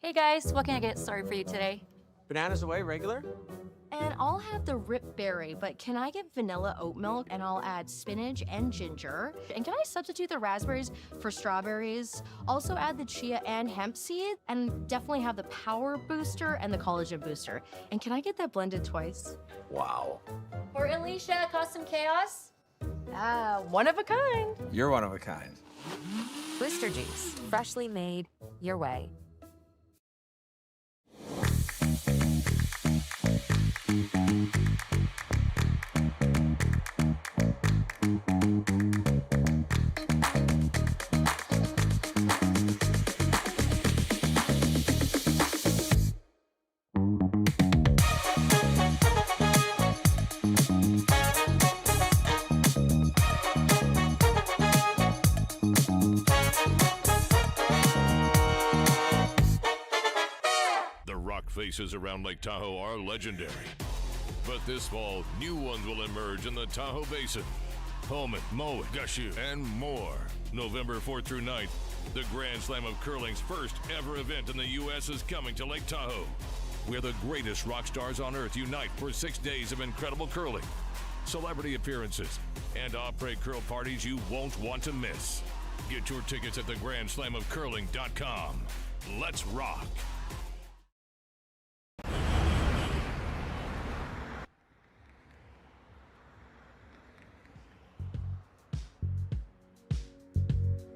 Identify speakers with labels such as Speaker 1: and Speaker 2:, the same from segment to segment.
Speaker 1: Hey guys, what can I get started for you today?
Speaker 2: Bananas away, regular?
Speaker 1: And I'll have the rip berry, but can I get vanilla oat milk and I'll add spinach and ginger? And can I substitute the raspberries for strawberries? Also add the chia and hemp seed and definitely have the power booster and the collagen booster. And can I get that blended twice?
Speaker 2: Wow.
Speaker 1: For Alicia, custom chaos? One of a kind.
Speaker 3: You're one of a kind.
Speaker 4: Booster juice, freshly made, your way.
Speaker 5: Faces around Lake Tahoe are legendary. But this fall, new ones will emerge in the Tahoe Basin. Pullman, Mowat, Gushu, and more. November 4th through 9th, the Grand Slam of Curling's first ever event in the U.S. is coming to Lake Tahoe, where the greatest rock stars on earth unite for 6 days of incredible curling, celebrity appearances, and après curl parties you won't want to miss. Get your tickets at thegrandslamofcurling.com. Let's rock.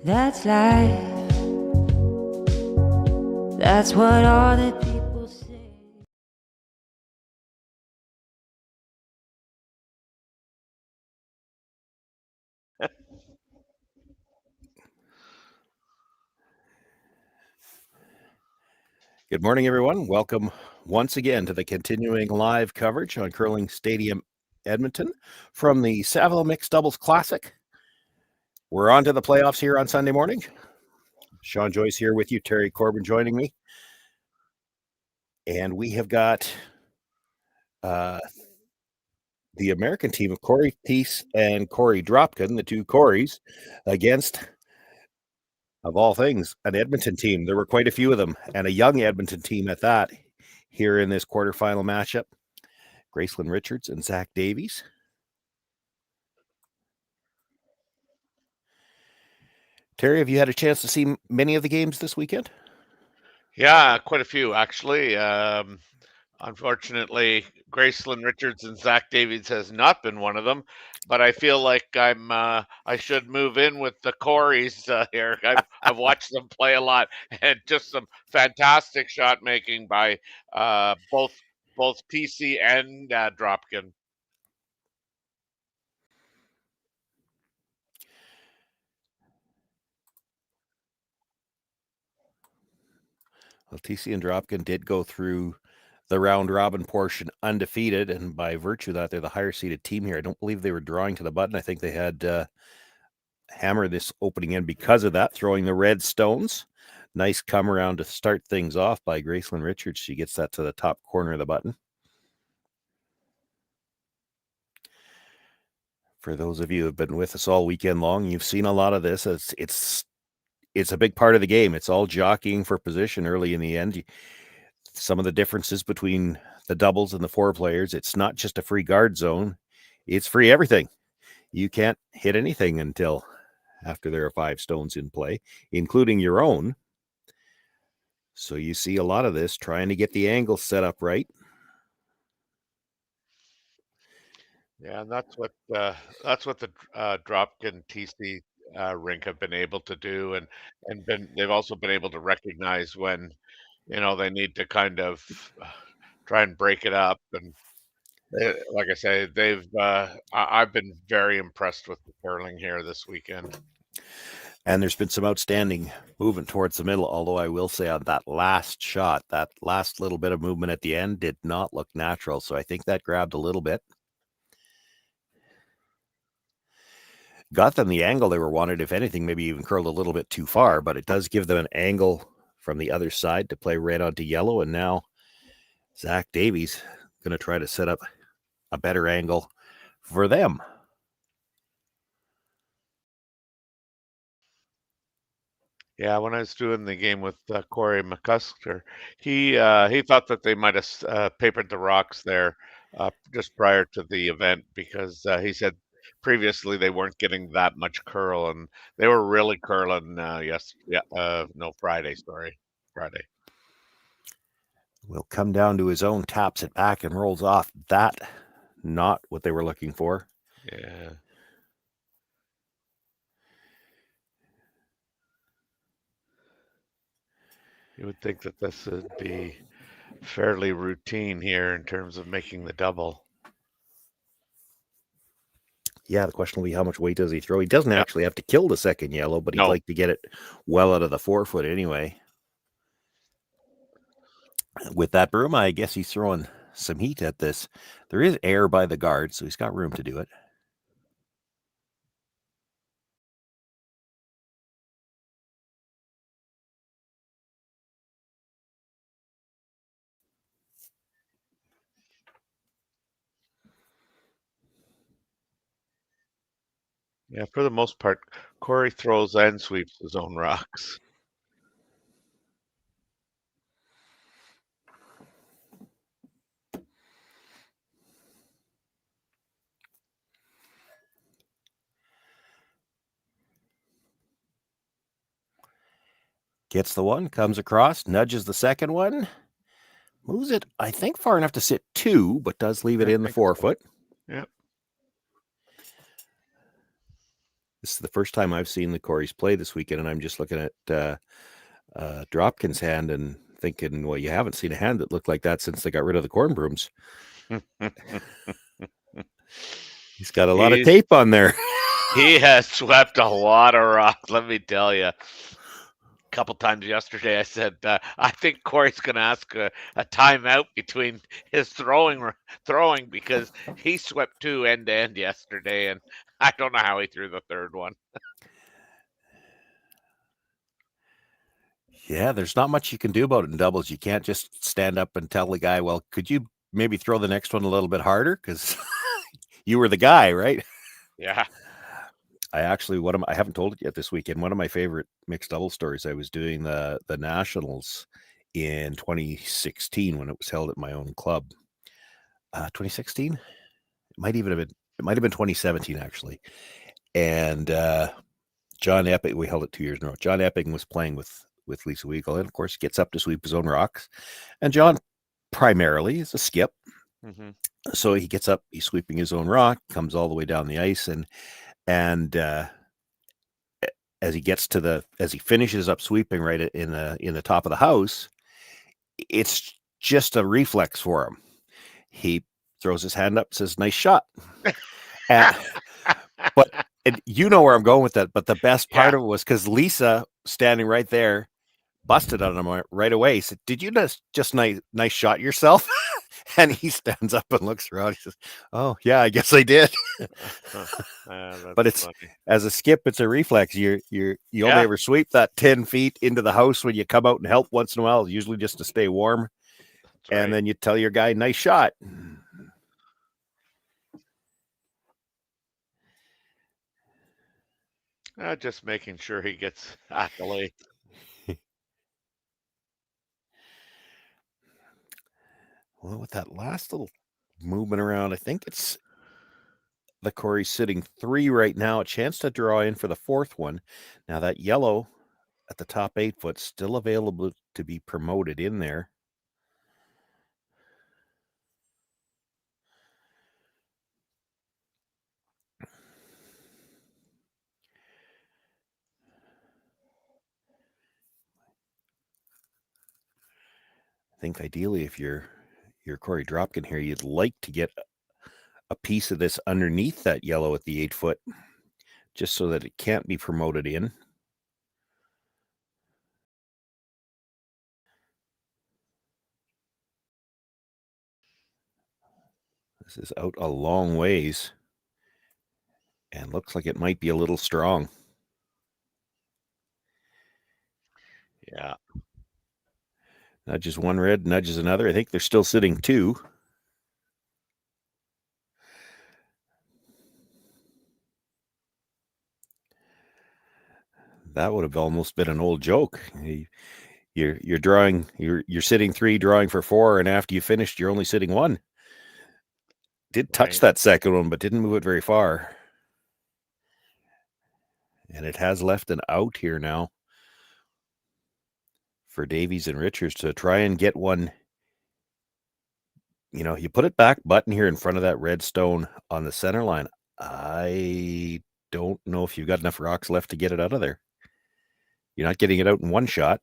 Speaker 6: That's life. That's what all the people say.
Speaker 7: Good morning, everyone. Welcome once again to the continuing live coverage on Curling Stadium Edmonton from the Saville Mixed Doubles Classic. We're on to the playoffs here on Sunday morning. Sean Joyce here with you, Terry Corbin joining me. And we have got the American team of Cory, Thiesse, and Korey Dropkin, the two Coreys, against, of all things, an Edmonton team. There were quite a few of them, and a young Edmonton team at that here in this quarterfinal matchup. Gracelyn Richards and Zach Davies. Terry, have you had a chance to see many of the games this weekend?
Speaker 8: Yeah, quite a few actually. Unfortunately, Gracelyn Richards and Zach Davies has not been one of them, but I feel like I should move in with the Coreys here. I've watched them play a lot, and just some fantastic shot making by both Thiesse and Dropkin.
Speaker 7: Well, Thiesse and Dropkin did go through the round robin portion undefeated, and by virtue of that, they're the higher seeded team here. I don't believe they were drawing to the button. I think they had hammered this opening in because of that, throwing the red stones. Nice come around to start things off by Gracelyn Richards. She gets that to the top corner of the button. For those of you who have been with us all weekend long, you've seen a lot of this. It's a big part of the game. It's all jockeying for position early in the end. Some of the differences between the doubles and the four players, it's not just a free guard zone. It's free everything. You can't hit anything until after there are 5 stones in play, including your own. So you see a lot of this trying to get the angle set up right.
Speaker 8: Yeah, and that's what the Dropkin Thiesse rink have been able to do, and they've also been able to recognize when they need to kind of try and break it up. And like I say, I've been very impressed with the curling here this weekend.
Speaker 7: And there's been some outstanding movement towards the middle, although I will say on that last shot, that last little bit of movement at the end did not look natural. So I think that grabbed a little bit. Got them the angle they were wanted, if anything, maybe even curled a little bit too far, but it does give them an angle from the other side to play red onto yellow. And now Zach Davies going to try to set up a better angle for them.
Speaker 8: Yeah, when I was doing the game with Corey McCusker, he thought that they might have papered the rocks there just prior to the event because he said previously they weren't getting that much curl and they were really curling. No, Friday, sorry, Friday.
Speaker 7: Will come down to his own, taps it back and rolls off. That, not what they were looking for.
Speaker 8: Yeah. You would think that this would be fairly routine here in terms of making the double.
Speaker 7: Yeah, the question will be how much weight does he throw? He doesn't
Speaker 8: Yep.
Speaker 7: actually have to kill the second yellow, but he'd
Speaker 8: No.
Speaker 7: like to get it well out of the 4 foot anyway. With that broom, I guess he's throwing some heat at this. There is air by the guard, so he's got room to do it.
Speaker 8: Yeah, for the most part, Corey throws and sweeps his own rocks.
Speaker 7: Gets the one, comes across, nudges the second one, moves it, I think, far enough to sit 2, but does leave it
Speaker 8: I
Speaker 7: in the
Speaker 8: think
Speaker 7: 4
Speaker 8: so.
Speaker 7: foot.
Speaker 8: Yep.
Speaker 7: This is the first time I've seen the Coreys play this weekend, and I'm just looking at Dropkin's hand and thinking, well, you haven't seen a hand that looked like that since they got rid of the corn brooms. He's got a lot of tape on there.
Speaker 8: He has swept a lot of rock, let me tell you. A couple times yesterday, I said, I think Corey's going to ask a timeout between his throwing because he swept 2 end to end yesterday, and I don't know how he threw the third one.
Speaker 7: Yeah, there's not much you can do about it in doubles. You can't just stand up and tell the guy, well, could you maybe throw the next one a little bit harder? Because you were the guy, right?
Speaker 8: Yeah.
Speaker 7: I actually, I haven't told it yet this weekend. One of my favorite mixed double stories, I was doing the Nationals in 2016 when it was held at my own club. 2016? It might have been 2017, actually. And John Epping, we held it 2 years in a row. John Epping was playing with Lisa Weagle, and of course gets up to sweep his own rocks. And John primarily is a skip.
Speaker 8: Mm-hmm.
Speaker 7: So he gets up, he's sweeping his own rock, comes all the way down the ice, and as he finishes up sweeping right in the top of the house, it's just a reflex for him. He throws his hand up, says, "Nice shot." But you know where I'm going with that. But the best part of it was because Lisa, standing right there, busted on him right away. He said, "Did you just nice shot yourself?" And he stands up and looks around. He says, "Oh yeah, I guess I did." But it's funny. As a skip, it's a reflex. You only ever sweep that 10 feet into the house when you come out and help once in a while, usually just to stay warm. That's and then you tell your guy, "Nice shot."
Speaker 8: Just making sure he gets accolades.
Speaker 7: Well, with that last little movement around, I think it's the Korey sitting 3 right now. A chance to draw in for the 4th one. Now that yellow at the top 8 foot still available to be promoted in there. I think ideally, if you're Korey Dropkin here, you'd like to get a piece of this underneath that yellow at the 8 foot, just so that it can't be promoted in. This is out a long ways and looks like it might be a little strong.
Speaker 8: Yeah.
Speaker 7: Nudges one red, nudges another. I think they're still sitting 2. That would have almost been an old joke. You're drawing. You're sitting 3, drawing for 4, and after you finished, you're only sitting 1. Did touch
Speaker 8: Right.
Speaker 7: that second one, but didn't move it very far. And it has left an out here now for Davies and Richards to try and get one. You know, you put it back button here in front of that red stone on the center line. I don't know if you've got enough rocks left to get it out of there. You're not getting it out in one shot.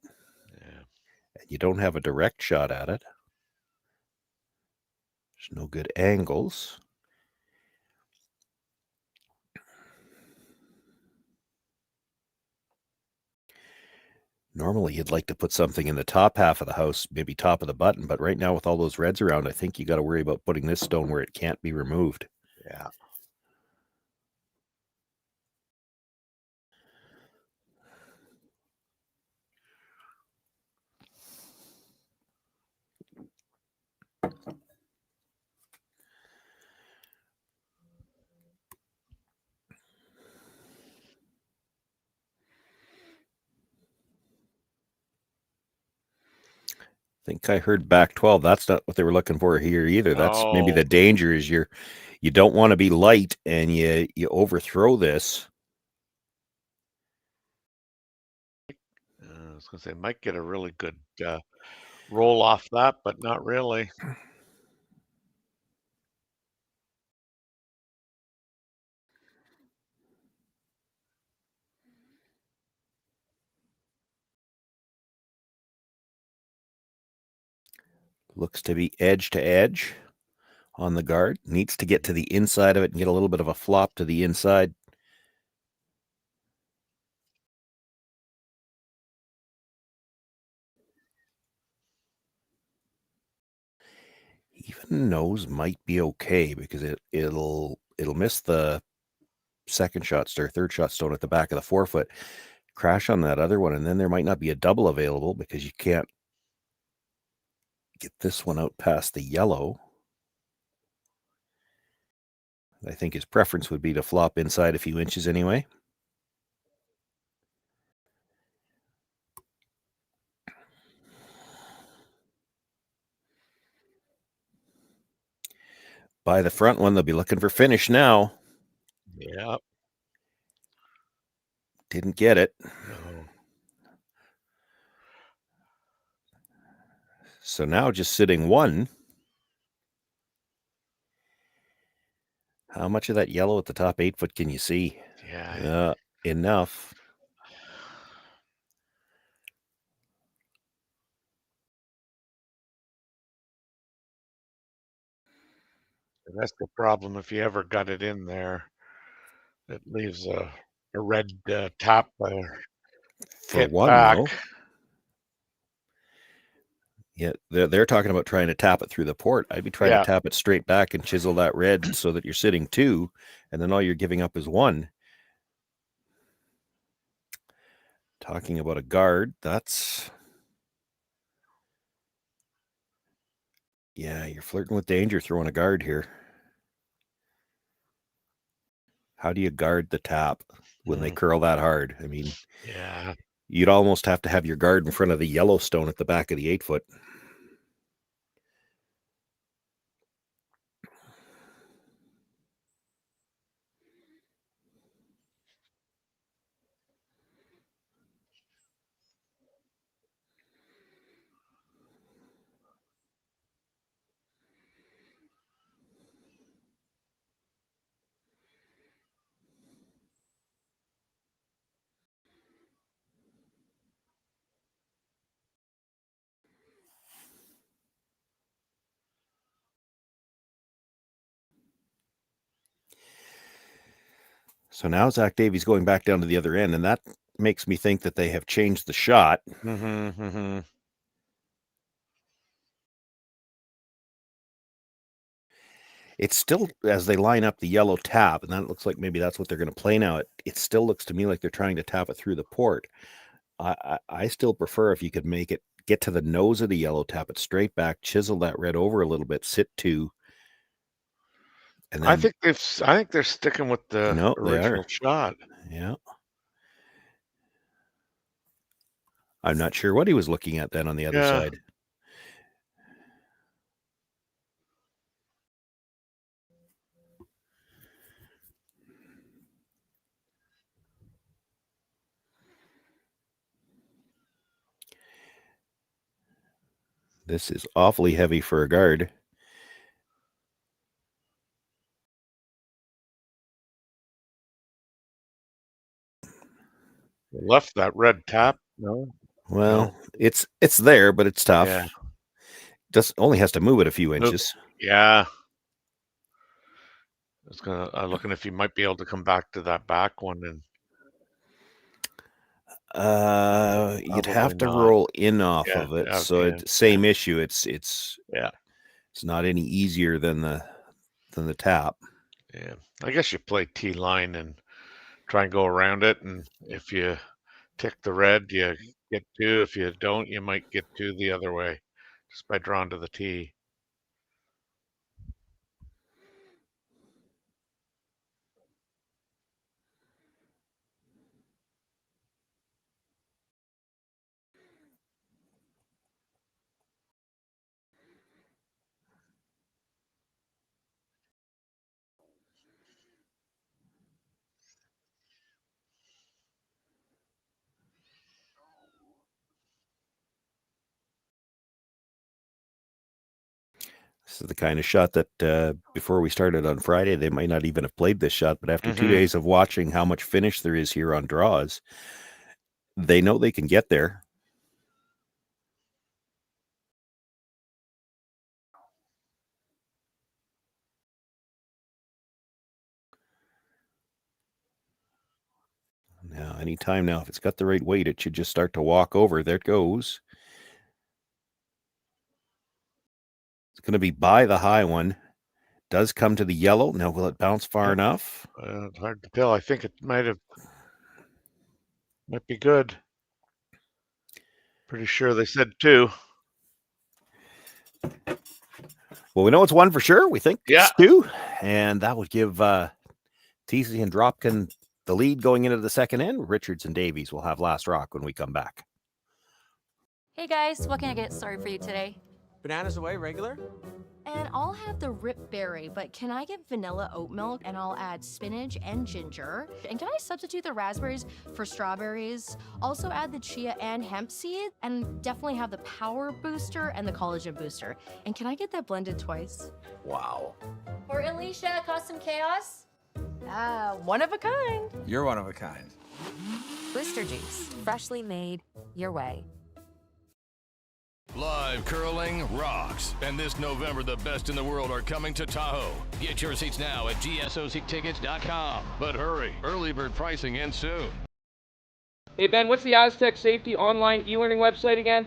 Speaker 8: Yeah.
Speaker 7: You don't have a direct shot at it. There's no good angles. Normally, you'd like to put something in the top half of the house, maybe top of the button, but right now with all those reds around, I think you got to worry about putting this stone where it can't be removed.
Speaker 8: Yeah.
Speaker 7: I think I heard back 12. That's not what they were looking for here either. That's maybe the
Speaker 8: No.
Speaker 7: danger is you don't want to be light and you overthrow this.
Speaker 8: I was going to say, might get a really good roll off that, but not really.
Speaker 7: Looks to be edge to edge on the guard. Needs to get to the inside of it and get a little bit of a flop to the inside. Even nose might be okay because it'll miss the second shot or third shot stone at the back of the 4-foot, crash on that other one, and then there might not be a double available because you can't get this one out past the yellow. I think his preference would be to flop inside a few inches anyway. By the front one, they'll be looking for finish now.
Speaker 8: Yeah.
Speaker 7: Didn't get it.
Speaker 8: No.
Speaker 7: So now just sitting 1. How much of that yellow at the top 8-foot can you see?
Speaker 8: Yeah.
Speaker 7: Enough.
Speaker 8: That's the problem. If you ever got it in there, it leaves a red top
Speaker 7: For
Speaker 8: hit
Speaker 7: 1,
Speaker 8: back.
Speaker 7: though. Yeah, they're talking about trying to tap it through the port. I'd be trying to tap it straight back and chisel that red so that you're sitting 2, and then all you're giving up is 1. Talking about a guard, that's... Yeah, you're flirting with danger throwing a guard here. How do you guard the tap when they curl that hard? I mean,
Speaker 8: yeah,
Speaker 7: you'd almost have to have your guard in front of the yellow stone at the back of the 8-foot. So now Zach Davies going back down to the other end, and that makes me think that they have changed the shot. It's still, as they line up the yellow tap, and that looks like maybe that's what they're going to play now. It still looks to me like they're trying to tap it through the port. I still prefer if you could make it get to the nose of the yellow, tap it straight back, chisel that red over a little bit, sit 2. And then,
Speaker 8: I think they're sticking with the original shot.
Speaker 7: Yeah. I'm not sure what he was looking at then on the other
Speaker 8: Yeah.
Speaker 7: side. This is awfully heavy for a guard.
Speaker 8: Left that red tap. No.
Speaker 7: Well, it's there, but it's tough.
Speaker 8: Yeah.
Speaker 7: Just only has to move it a few
Speaker 8: Move-
Speaker 7: inches.
Speaker 8: Yeah. I was gonna looking if you might be able to come back to that back one, and
Speaker 7: You'd
Speaker 8: Probably
Speaker 7: have to
Speaker 8: not.
Speaker 7: roll in off
Speaker 8: Yeah,
Speaker 7: of it.
Speaker 8: okay,
Speaker 7: So it's same issue. It's
Speaker 8: yeah,
Speaker 7: not any easier than the tap.
Speaker 8: yeah. I guess you play T line and try and go around it, and if you tick the red, you get two. If you don't, you might get two the other way, just by drawing to the T.
Speaker 7: This is the kind of shot that before we started on Friday, they might not even have played this shot. But after 2
Speaker 8: Mhm.
Speaker 7: days of watching how much finish there is here on draws, they know they can get there. Now, anytime now, if it's got the right weight, it should just start to walk over. There it goes. It's going to be by the high one. Does come to the yellow. Now, will it bounce far
Speaker 8: Yep.
Speaker 7: enough?
Speaker 8: It's hard to tell. I think it might be good. Pretty sure they said two.
Speaker 7: Well, we know it's one for sure. We think
Speaker 8: Yeah.
Speaker 7: it's two. And that would give Thiesse and Dropkin the lead going into the second end. Richards and Davies will have last rock when we come back.
Speaker 3: Hey guys, what can I get started for you today?
Speaker 2: Bananas away, regular?
Speaker 1: And I'll have the rip berry, but can I get vanilla oat milk and I'll add spinach and ginger? And can I substitute the raspberries for strawberries? Also add the chia and hemp seed, and definitely have the power booster and the collagen booster. And can I get that blended twice?
Speaker 2: Wow.
Speaker 3: For Alicia, Custom Chaos?
Speaker 1: One of a kind.
Speaker 2: You're one of a kind.
Speaker 4: Booster juice, freshly made your way.
Speaker 5: Live curling rocks. And this November, the best in the world are coming to Tahoe. Get your seats now at gsoctickets.com. But hurry, early bird pricing ends soon.
Speaker 9: Hey Ben, what's the Aztec Safety online e-learning website again?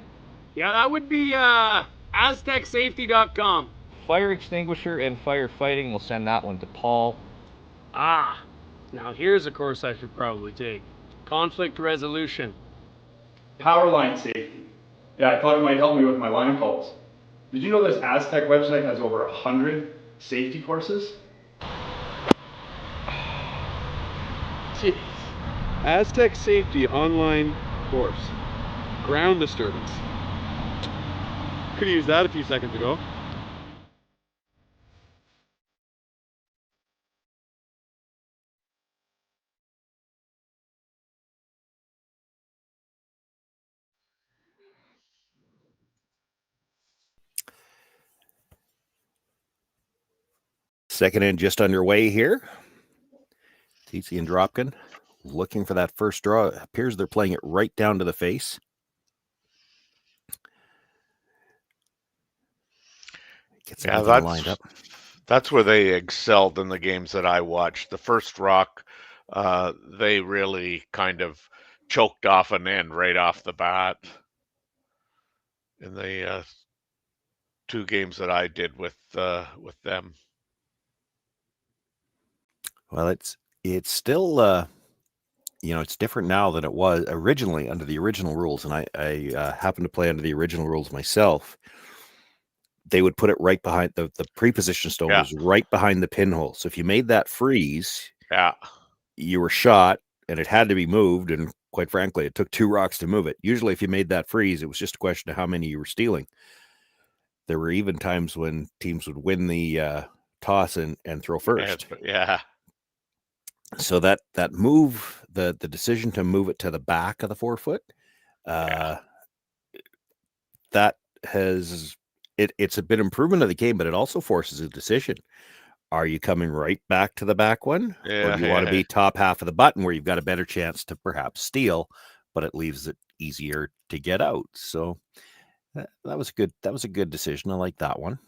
Speaker 10: Yeah, that would be aztecsafety.com.
Speaker 9: Fire extinguisher and firefighting, we'll send that one to Paul.
Speaker 10: Ah, now here's a course I should probably take. Conflict resolution.
Speaker 11: Power line safety. Yeah, I thought it might help me with my line calls. Did you know this Aztec website has over 100 safety courses?
Speaker 10: Jeez. Aztec Safety online course. Ground disturbance. Could've used that a few seconds ago.
Speaker 7: Second end just underway here. Thiesse and Dropkin looking for that first draw. It appears they're playing it right down to the face. Get something lined up.
Speaker 8: That's where they excelled in the games that I watched. The first rock, they really kind of choked off an end right off the bat. In the two games that I did with them.
Speaker 7: Well, it's still it's different now than it was originally under the original rules, and I happen to play under the original rules myself. They would put it right behind the pre-position stone was right behind the pinhole. So if you made that freeze,
Speaker 8: yeah,
Speaker 7: you were shot, and it had to be moved. And quite frankly, it took 2 rocks to move it. Usually, if you made that freeze, it was just a question of how many you were stealing. There were even times when teams would win the toss and throw first.
Speaker 8: Yeah.
Speaker 7: So that move, the decision to move it to the back of the 4 foot, that has it's a bit improvement of the game, but it also forces a decision. Are you coming right back to the back one? Or do you want to be top half of the button where you've got a better chance to perhaps steal, but it leaves it easier to get out? So that was a good decision. I like that one.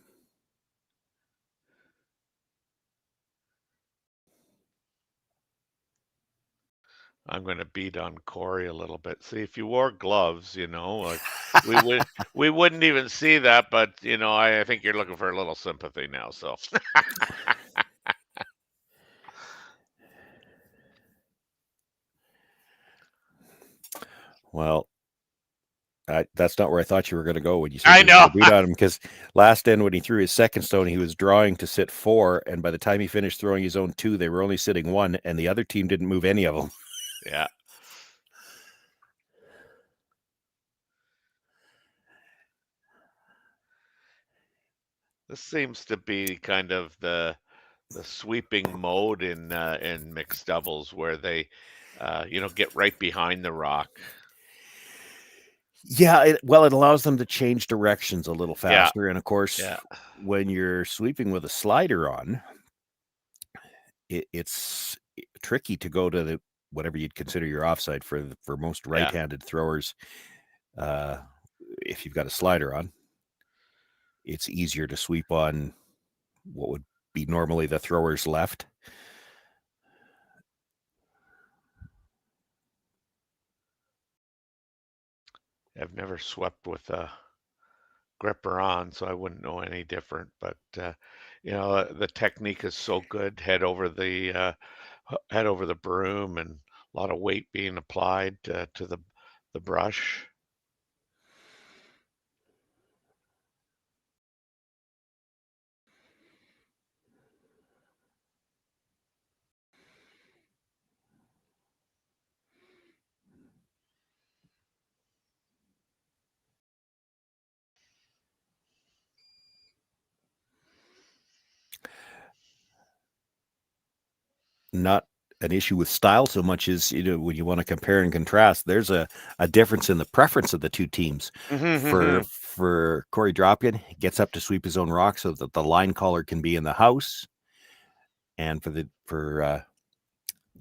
Speaker 8: I'm going to beat on Cory a little bit. See, if you wore gloves, like we wouldn't even see that, but I think you're looking for a little sympathy now, so.
Speaker 7: Well, that's not where I thought you were going to go when you said
Speaker 8: I
Speaker 7: you were gonna
Speaker 8: know.
Speaker 7: beat on him, because last end when he threw his second stone, he was drawing to sit 4, and by the time he finished throwing his own 2, they were only sitting 1, and the other team didn't move any of them.
Speaker 8: Yeah. This seems to be kind of the sweeping mode in mixed doubles, where they get right behind the rock.
Speaker 7: Yeah, it allows them to change directions a little
Speaker 8: Yeah.
Speaker 7: faster, and of course,
Speaker 8: Yeah.
Speaker 7: when you're sweeping with a slider on, it's tricky to go to whatever you'd consider your offside for most right-handed throwers. If you've got a slider on, it's easier to sweep on what would be normally the thrower's left.
Speaker 8: I've never swept with a gripper on, so I wouldn't know any different. But the technique is so good. Head over the broom, and a lot of weight being applied to the brush.
Speaker 7: Not an issue with style so much as, when you want to compare and contrast, there's a difference in the preference of the two teams. For Cory Dropkin, he gets up to sweep his own rock so that the line caller can be in the house. And for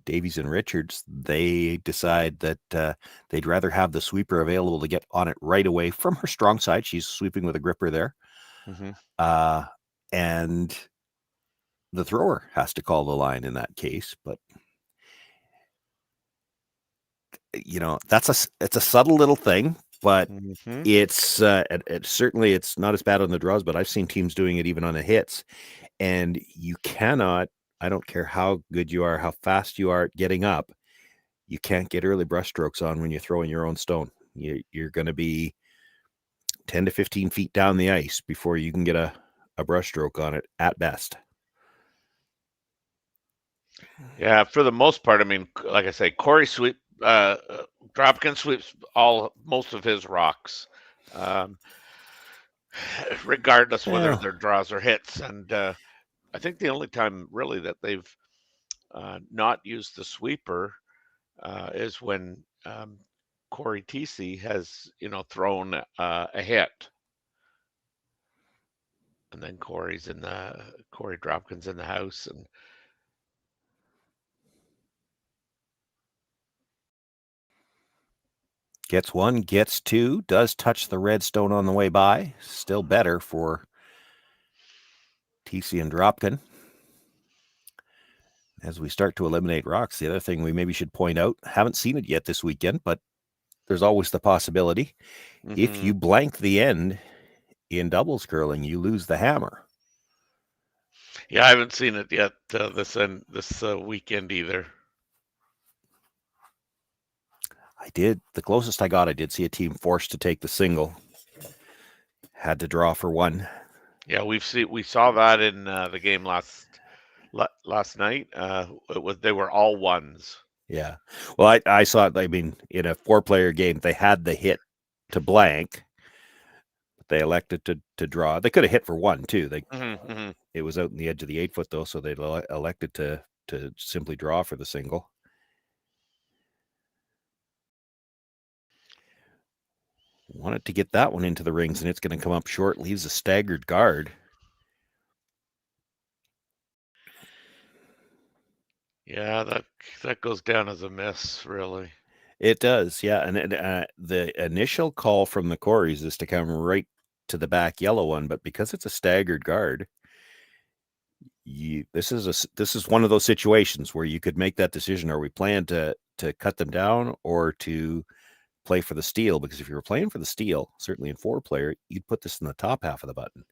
Speaker 7: Davies and Richards, they decide that they'd rather have the sweeper available to get on it right away from her strong side. She's sweeping with a gripper there. And the thrower has to call the line in that case, but it's a subtle little thing, but it's certainly it's not as bad on the draws, but I've seen teams doing it even on the hits, and you cannot, I don't care how good you are, how fast you are at getting up, you can't get early brush strokes on when you're throwing your own stone. You're going to be 10 to 15 feet down the ice before you can get a brush stroke on it at best.
Speaker 8: Yeah, for the most part, I mean, like I say, Cory Dropkin sweeps most of his rocks, regardless whether they're draws or hits. And I think the only time really that they've not used the sweeper is when Corey Thiesse has thrown a hit, and then Cory Dropkin's in the house, and
Speaker 7: gets 1, gets 2, does touch the red stone on the way by. Still better for Thiesse and Dropkin. As we start to eliminate rocks, the other thing we maybe should point out, haven't seen it yet this weekend, but there's always the possibility. If you blank the end in doubles curling, you lose the hammer.
Speaker 8: Yeah, I haven't seen it yet this weekend either.
Speaker 7: The closest I got, I did see a team forced to take the single. Had to draw for 1.
Speaker 8: Yeah, we saw that in the game last night. They were all 1s.
Speaker 7: Yeah. Well, I saw it. I mean, in a 4-player game, they had the hit to blank. But they elected to draw. They could have hit for 1 too. It was out in the edge of the 8 foot though, so they elected to simply draw for the single. Wanted to get that one into the rings, and it's going to come up short. Leaves a staggered guard.
Speaker 8: Yeah, that goes down as a miss, really.
Speaker 7: It does, yeah. And the initial call from the Coreys is to come right to the back yellow one, but because it's a staggered guard, this is one of those situations where you could make that decision. Are we playing to cut them down or to play for the steal? Because if you were playing for the steal, certainly in 4-player, you'd put this in the top half of the button.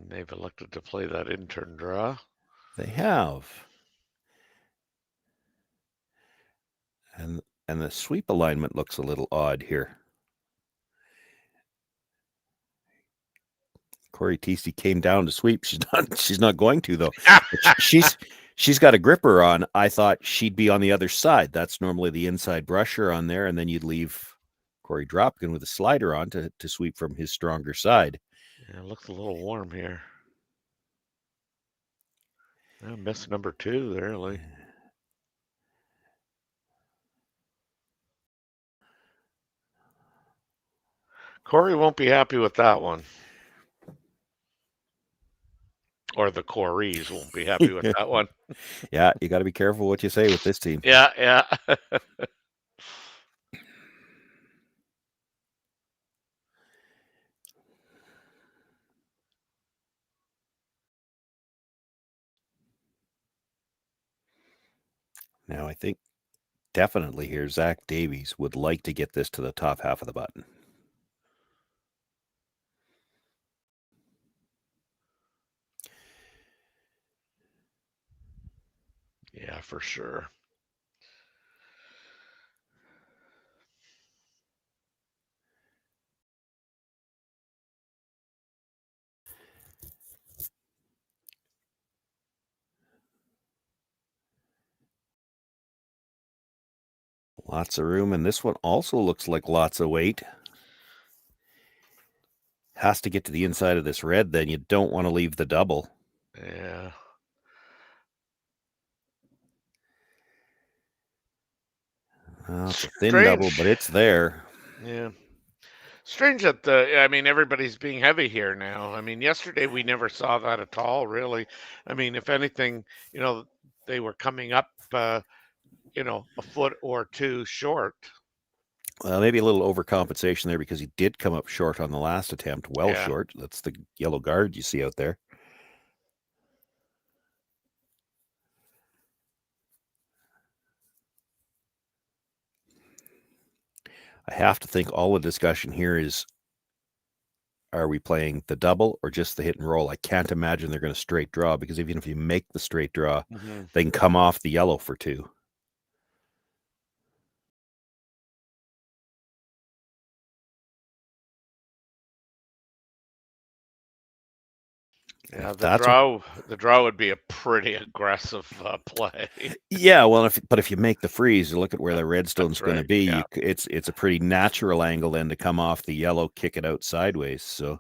Speaker 8: They've elected to play that in-turn draw.
Speaker 7: They have. And the sweep alignment looks a little odd here. Cory Thiesse came down to sweep. She's not going to though. She's got a gripper on. I thought she'd be on the other side. That's normally the inside brusher on there, and then you'd leave Cory Dropkin with a slider on to sweep from his stronger side.
Speaker 8: Yeah, it looks a little warm here. I missed number 2 there, really. Cory won't be happy with that one. Or the Coreys won't be happy with that one.
Speaker 7: Yeah, you got to be careful what you say with this team.
Speaker 8: Yeah.
Speaker 7: Now, I think definitely here, Zach Davies would like to get this to the top half of the button.
Speaker 8: Yeah, for sure.
Speaker 7: Lots of room, and this one also looks like lots of weight. Has to get to the inside of this red, then you don't want to leave the double.
Speaker 8: Yeah.
Speaker 7: It's a thin double, but it's there.
Speaker 8: Yeah. Strange that everybody's being heavy here now. I mean, yesterday we never saw that at all, really. I mean, if anything, they were coming up, a foot or 2 short.
Speaker 7: Well, maybe a little overcompensation there because he did come up short on the last attempt, short. That's the yellow guard you see out there. I have to think all the discussion here is, are we playing the double or just the hit and roll? I can't imagine they're going to straight draw, because even if you make the straight draw, they can come off the yellow for 2.
Speaker 8: Yeah, the draw would be a pretty aggressive play.
Speaker 7: Yeah, well, if you make the freeze, you look at where the redstone's going to be.
Speaker 8: Yeah.
Speaker 7: It's a pretty natural angle then to come off the yellow, kick it out sideways. So,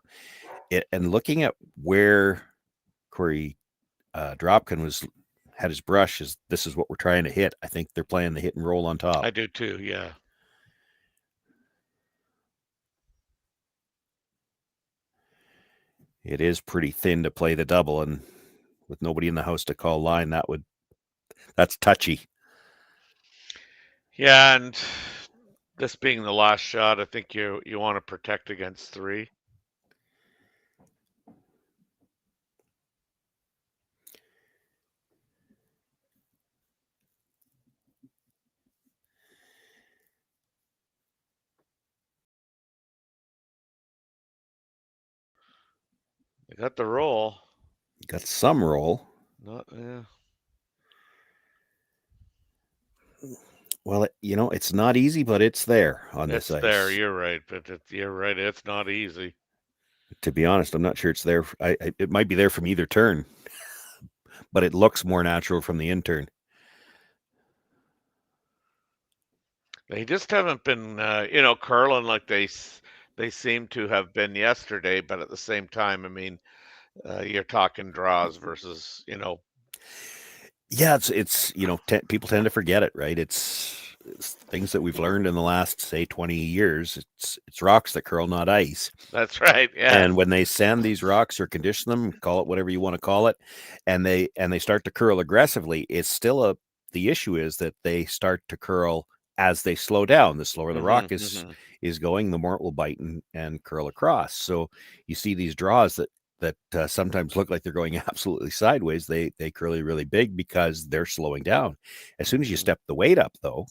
Speaker 7: and looking at where Cory Dropkin had his brush, this is what we're trying to hit. I think they're playing the hit and roll on top.
Speaker 8: I do too. Yeah.
Speaker 7: It is pretty thin to play the double, and with nobody in the house to call line, that's touchy.
Speaker 8: Yeah, and this being the last shot, I think you want to protect against 3. They got the roll.
Speaker 7: Got some roll.
Speaker 8: Yeah.
Speaker 7: Well, it's not easy, but it's there on this
Speaker 8: It's there.
Speaker 7: ice.
Speaker 8: You're right, but you're right. It's not easy.
Speaker 7: To be honest, I'm not sure it's there. It might be there from either turn, but it looks more natural from the in turn.
Speaker 8: They just haven't been, curling like they seem to have been yesterday. But at the same time, I mean, you're talking draws versus,
Speaker 7: Yeah, it's people tend to forget it, right? It's things that we've learned in the last, say, 20 years. It's rocks that curl, not ice.
Speaker 8: That's right. Yeah.
Speaker 7: And when they sand these rocks or condition them, call it whatever you want to call it, and they start to curl aggressively, it's still the issue is that they start to curl as they slow down. The slower the rock is going, the more it will bite and curl across. So you see these draws that sometimes look like they're going absolutely sideways. They curl really big because they're slowing down. As soon as you step the weight up, though,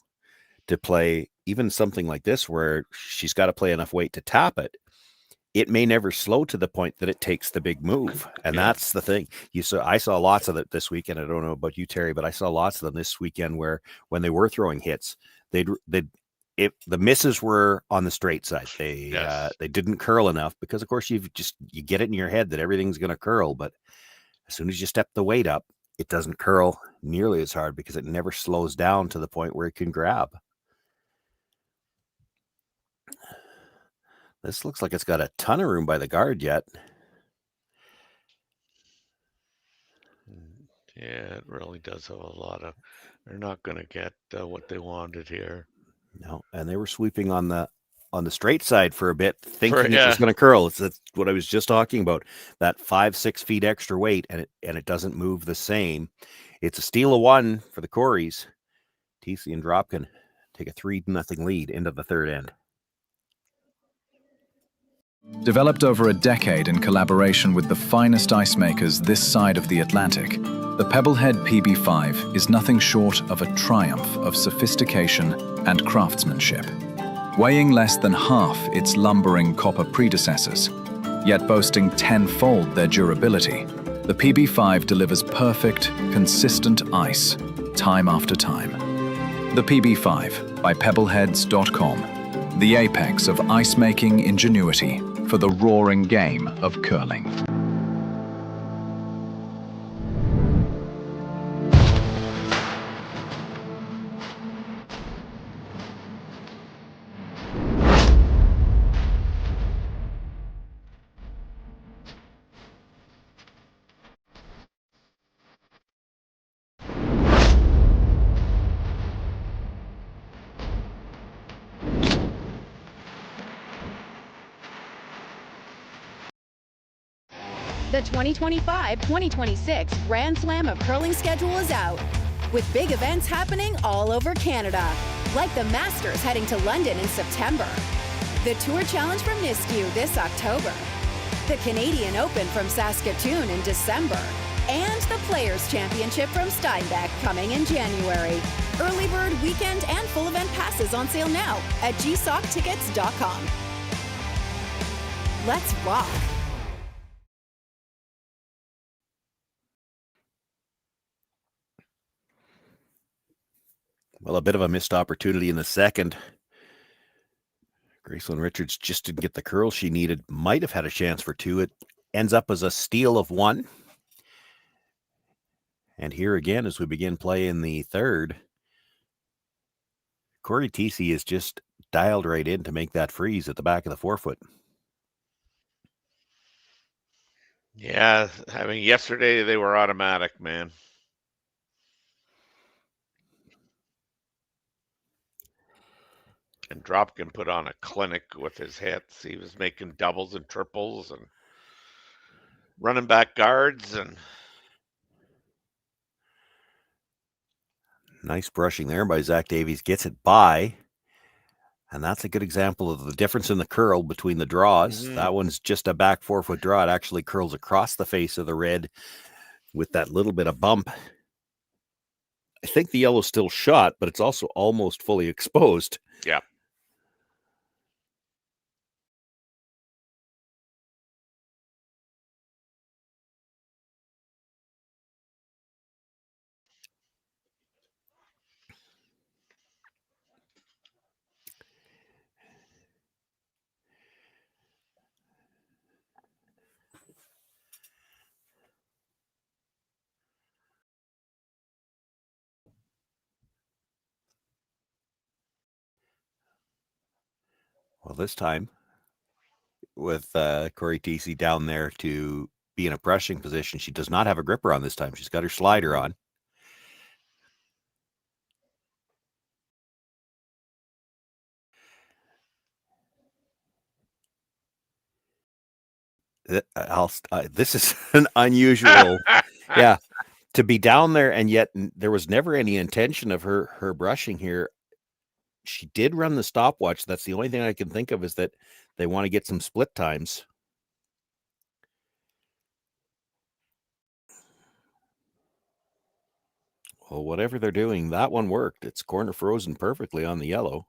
Speaker 7: to play even something like this where she's got to play enough weight to tap it, it may never slow to the point that it takes the big move. And that's the thing. I saw lots of it this weekend. I don't know about you, Terry, but I saw lots of them this weekend where when they were throwing hits, if the misses were on the straight side, they didn't curl enough because, of course, you get it in your head that everything's going to curl. But as soon as you step the weight up, it doesn't curl nearly as hard because it never slows down to the point where it can grab. This looks like it's got a ton of room by the guard yet.
Speaker 8: Yeah, it really does have a lot of. They're not going to get what they wanted here.
Speaker 7: No, and they were sweeping on the straight side for a bit, thinking it was going to curl. That's what I was just talking about. That 5-6 feet extra weight, and it doesn't move the same. It's a steal of one for the Coreys. Thiesse and Dropkin take a 3-0 lead into the third end.
Speaker 12: Developed over a decade in collaboration with the finest ice makers this side of the Atlantic, the Pebblehead PB5 is nothing short of a triumph of sophistication and craftsmanship. Weighing less than half its lumbering copper predecessors, yet boasting tenfold their durability, the PB5 delivers perfect, consistent ice, time after time. The PB5 by Pebbleheads.com, the apex of ice-making ingenuity for the roaring game of curling.
Speaker 13: The 2025-2026 Grand Slam of Curling schedule is out, with big events happening all over Canada, like the Masters heading to London in September, the Tour Challenge from Nisku this October, the Canadian Open from Saskatoon in December, and the Players' Championship from Steinbeck coming in January. Early bird weekend and full event passes on sale now at gsoctickets.com. Let's rock!
Speaker 7: Well, a bit of a missed opportunity in the second. Gracelyn Richards just didn't get the curl she needed. Might have had a chance for two. It ends up as a steal of one. And here again, as we begin play in the third, Cory Thiesse is just dialed right in to make that freeze at the back of the forefoot.
Speaker 8: Yeah, I mean, yesterday they were automatic, man. And Dropkin put on a clinic with his hits. He was making doubles and triples and running back guards and
Speaker 7: nice brushing there by Zach Davies. Gets it by. And that's a good example of the difference in the curl between the draws.
Speaker 8: Mm-hmm.
Speaker 7: That one's just a back forefoot draw. It actually curls across the face of the red with that little bit of bump. I think the yellow's still shot, but it's also almost fully exposed.
Speaker 8: Yeah.
Speaker 7: Well, this time with Cory Thiesse down there to be in a brushing position, she does not have a gripper on this time. She's got her slider on. This is an unusual, yeah, to be down there, and yet there was never any intention of her brushing here. She did run the stopwatch. That's the only thing I can think of, is that they want to get some split times. Well, whatever they're doing, that one worked. It's corner frozen perfectly on the yellow.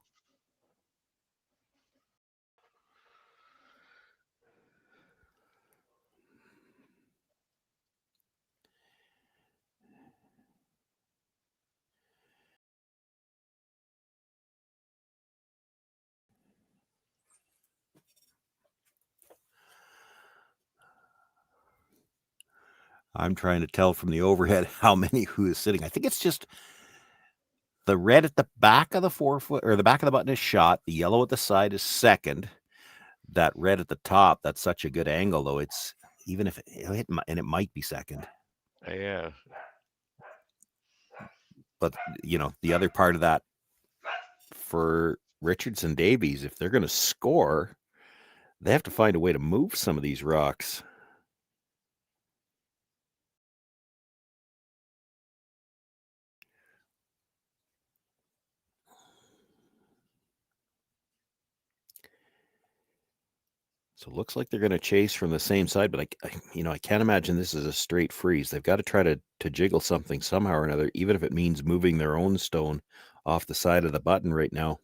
Speaker 7: I'm trying to tell from the overhead how many who is sitting. I think it's just the red at the back of the forefoot, or the back of the button, is shot. The yellow at the side is second. That red at the top, that's such a good angle, though. It's, even if it might be second.
Speaker 8: Yeah.
Speaker 7: But, you know, the other part of that for Richards and Davies, if they're going to score, they have to find a way to move some of these rocks. So it looks like they're going to chase from the same side, but I can't imagine this is a straight freeze. They've got to try to jiggle something somehow or another, even if it means moving their own stone off the side of the button right now.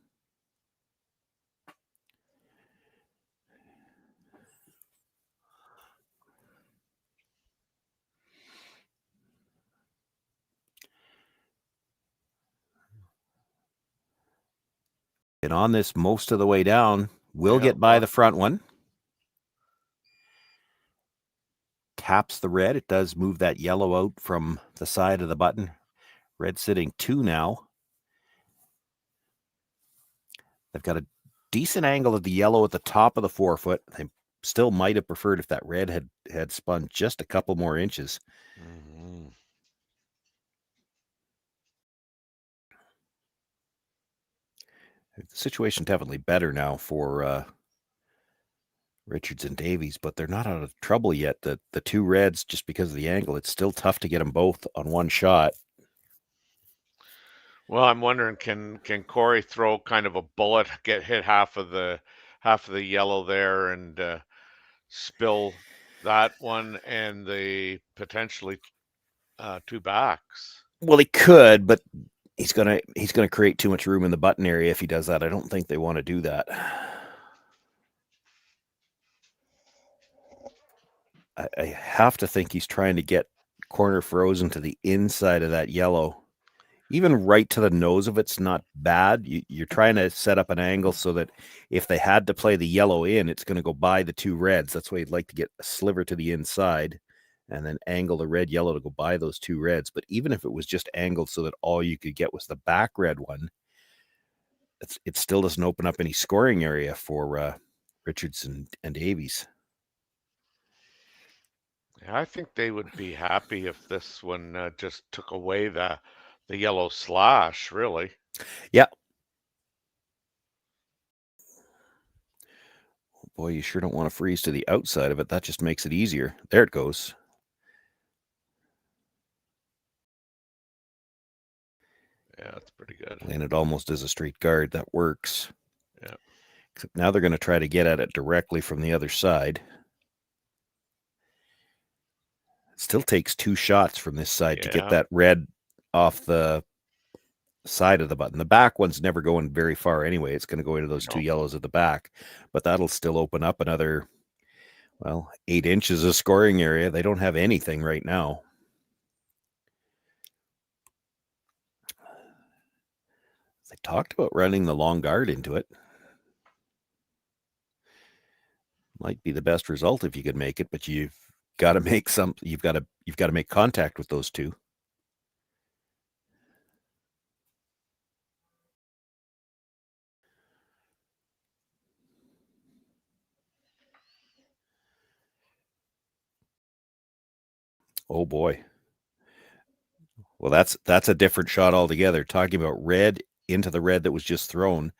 Speaker 7: And on this most of the way down, will get by the front one. Taps the red. It does move that yellow out from the side of the button. Red sitting 2 now. They've got a decent angle of the yellow at the top of the forefoot. They still might have preferred if that red had spun just a couple more inches.
Speaker 8: Mm-hmm.
Speaker 7: The situation definitely better now for Richards and Davies, but they're not out of trouble yet. The 2 reds, just because of the angle, it's still tough to get them both on one shot.
Speaker 8: Well, I'm wondering, can Korey throw kind of a bullet, hit half of the yellow there, and spill that one and the potentially 2 backs?
Speaker 7: Well, he could, but he's gonna create too much room in the button area if he does that. I don't think they want to do that. I have to think he's trying to get corner frozen to the inside of that yellow. Even right to the nose of it's not bad. You're trying to set up an angle so that if they had to play the yellow in, it's going to go by the 2 reds. That's why you'd like to get a sliver to the inside and then angle the red yellow to go by those 2 reds. But even if it was just angled so that all you could get was the back red one, it still doesn't open up any scoring area for Richards and Davies.
Speaker 8: I think they would be happy if this one just took away the yellow slash, really.
Speaker 7: Yeah. Oh boy, you sure don't want to freeze to the outside of it. That just makes it easier. There it goes.
Speaker 8: Yeah, that's pretty good.
Speaker 7: And it almost is a straight guard. That works.
Speaker 8: Yeah.
Speaker 7: Except now they're going to try to get at it directly from the other side. It still takes 2 shots from this side to get that red off the side of the button. The back one's never going very far anyway. It's going to go into those 2 yellows at the back, but that'll still open up another, 8 inches of scoring area. They don't have anything right now. They talked about running the long guard into it. Might be the best result if you could make it, but you've got to make you've got to make contact with those 2. Oh boy. Well, that's a different shot altogether. Talking about red into the red that was just thrown,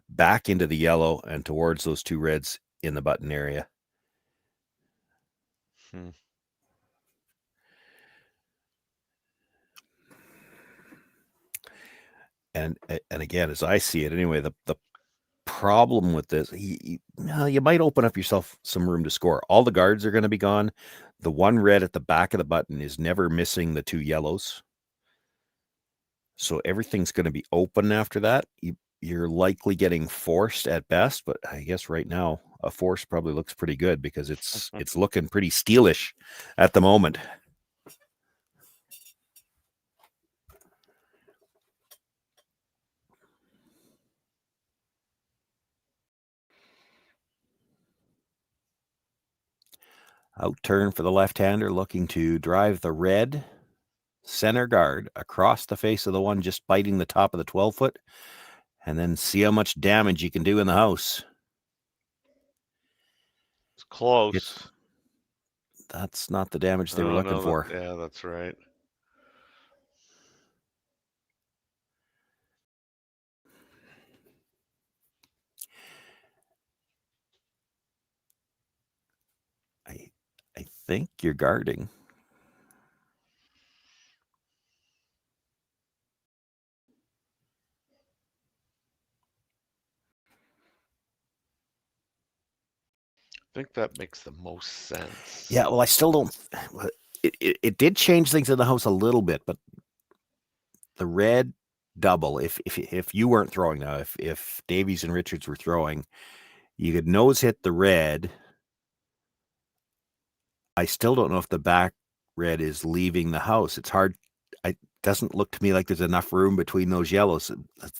Speaker 7: back into the yellow and towards those two reds in the button area. And again, as I see it anyway, the problem with this, you might open up yourself some room to score. All the guards are going to be gone. The one red at the back of the button is never missing the two yellows. So everything's going to be open after that. You're likely getting forced at best, but I guess right now a force probably looks pretty good because it's looking pretty steelish at the moment. Out turn for the left-hander, looking to drive the red center guard across the face of the one just biting the top of the 12-foot, and then see how much damage you can do in the house.
Speaker 8: It's close.
Speaker 7: That's not the damage they were looking for.
Speaker 8: Yeah, that's right.
Speaker 7: I think you're guarding.
Speaker 8: I think that makes the most sense.
Speaker 7: Yeah, well, I still don't. It did change things in the house a little bit, but the red double, if you weren't throwing now, if Davies and Richards were throwing, you could nose hit the red. I still don't know if the back red is leaving the house. It's hard. It doesn't look to me like there's enough room between those yellows.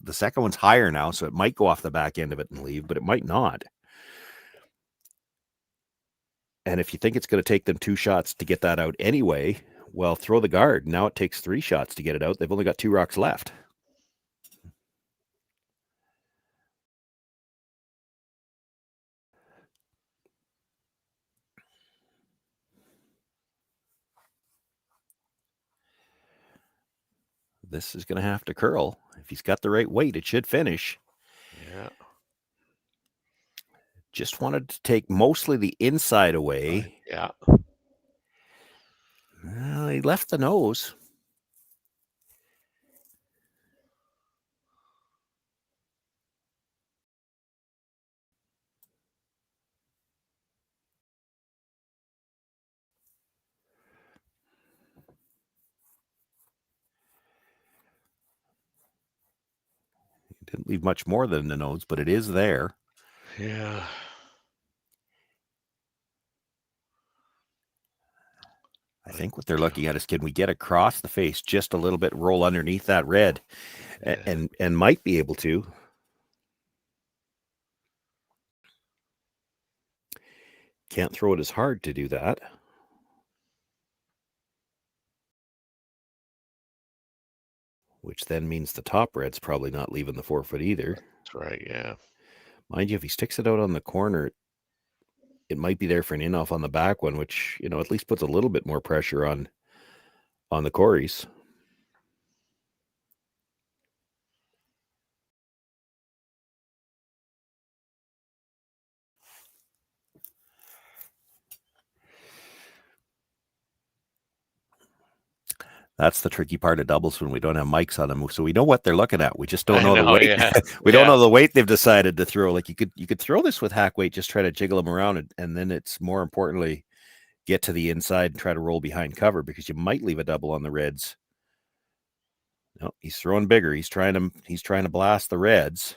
Speaker 7: The second one's higher now, so it might go off the back end of it and leave, but it might not. And if you think it's going to take them 2 shots to get that out anyway, well, throw the guard. Now it takes 3 shots to get it out. They've only got 2 rocks left. This is going to have to curl. If he's got the right weight, it should finish.
Speaker 8: Yeah.
Speaker 7: Just wanted to take mostly the inside away.
Speaker 8: Yeah.
Speaker 7: Well, he left the nose. He didn't leave much more than the nose, but it is there.
Speaker 8: Yeah.
Speaker 7: I think what they're looking at is, can we get across the face just a little bit, roll underneath that red, and might be able to. Can't throw it as hard to do that. Which then means the top red's probably not leaving the 4-foot either.
Speaker 8: That's right, yeah.
Speaker 7: Mind you, if he sticks it out on the corner, it might be there for an in-off on the back one, which, at least puts a little bit more pressure on the Koreys. That's the tricky part of doubles when we don't have mics on them. So we know what they're looking at. We just don't know the weight.
Speaker 8: Yeah.
Speaker 7: We don't know the weight they've decided to throw. Like you could throw this with hack weight, just try to jiggle them around, and then it's more importantly get to the inside and try to roll behind cover, because you might leave a double on the reds. No, he's throwing bigger. He's trying to blast the reds.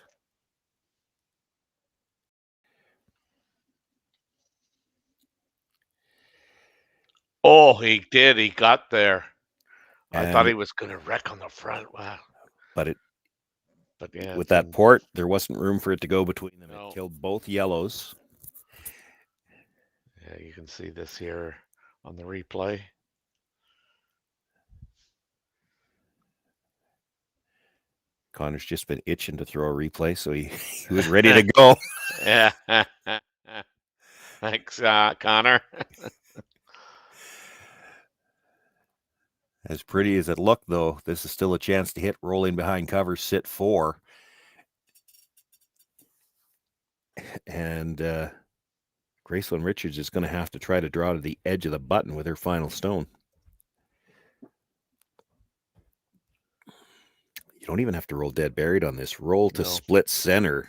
Speaker 8: Oh, he did. He got there.
Speaker 7: And
Speaker 8: I thought he was going to wreck on the front. Wow.
Speaker 7: But
Speaker 8: yeah,
Speaker 7: with that port, there wasn't room for it to go between them.
Speaker 8: No.
Speaker 7: It killed both yellows.
Speaker 8: Yeah, you can see this here on the replay.
Speaker 7: Connor's just been itching to throw a replay, so he was ready to go.
Speaker 8: Yeah. Thanks, Connor.
Speaker 7: As pretty as it looked, though, this is still a chance to hit rolling behind cover, sit 4. And Gracelyn Richards is going to have to try to draw to the edge of the button with her final stone. You don't even have to roll dead buried on this. Roll to split center.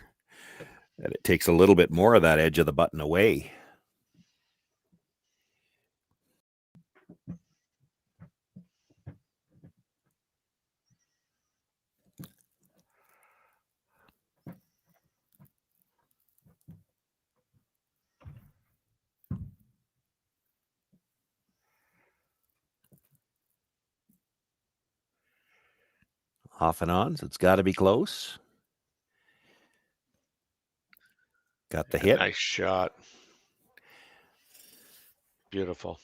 Speaker 7: And it takes a little bit more of that edge of the button away. Off and on, so it's got to be close. Got the hit.
Speaker 8: Nice shot. Beautiful.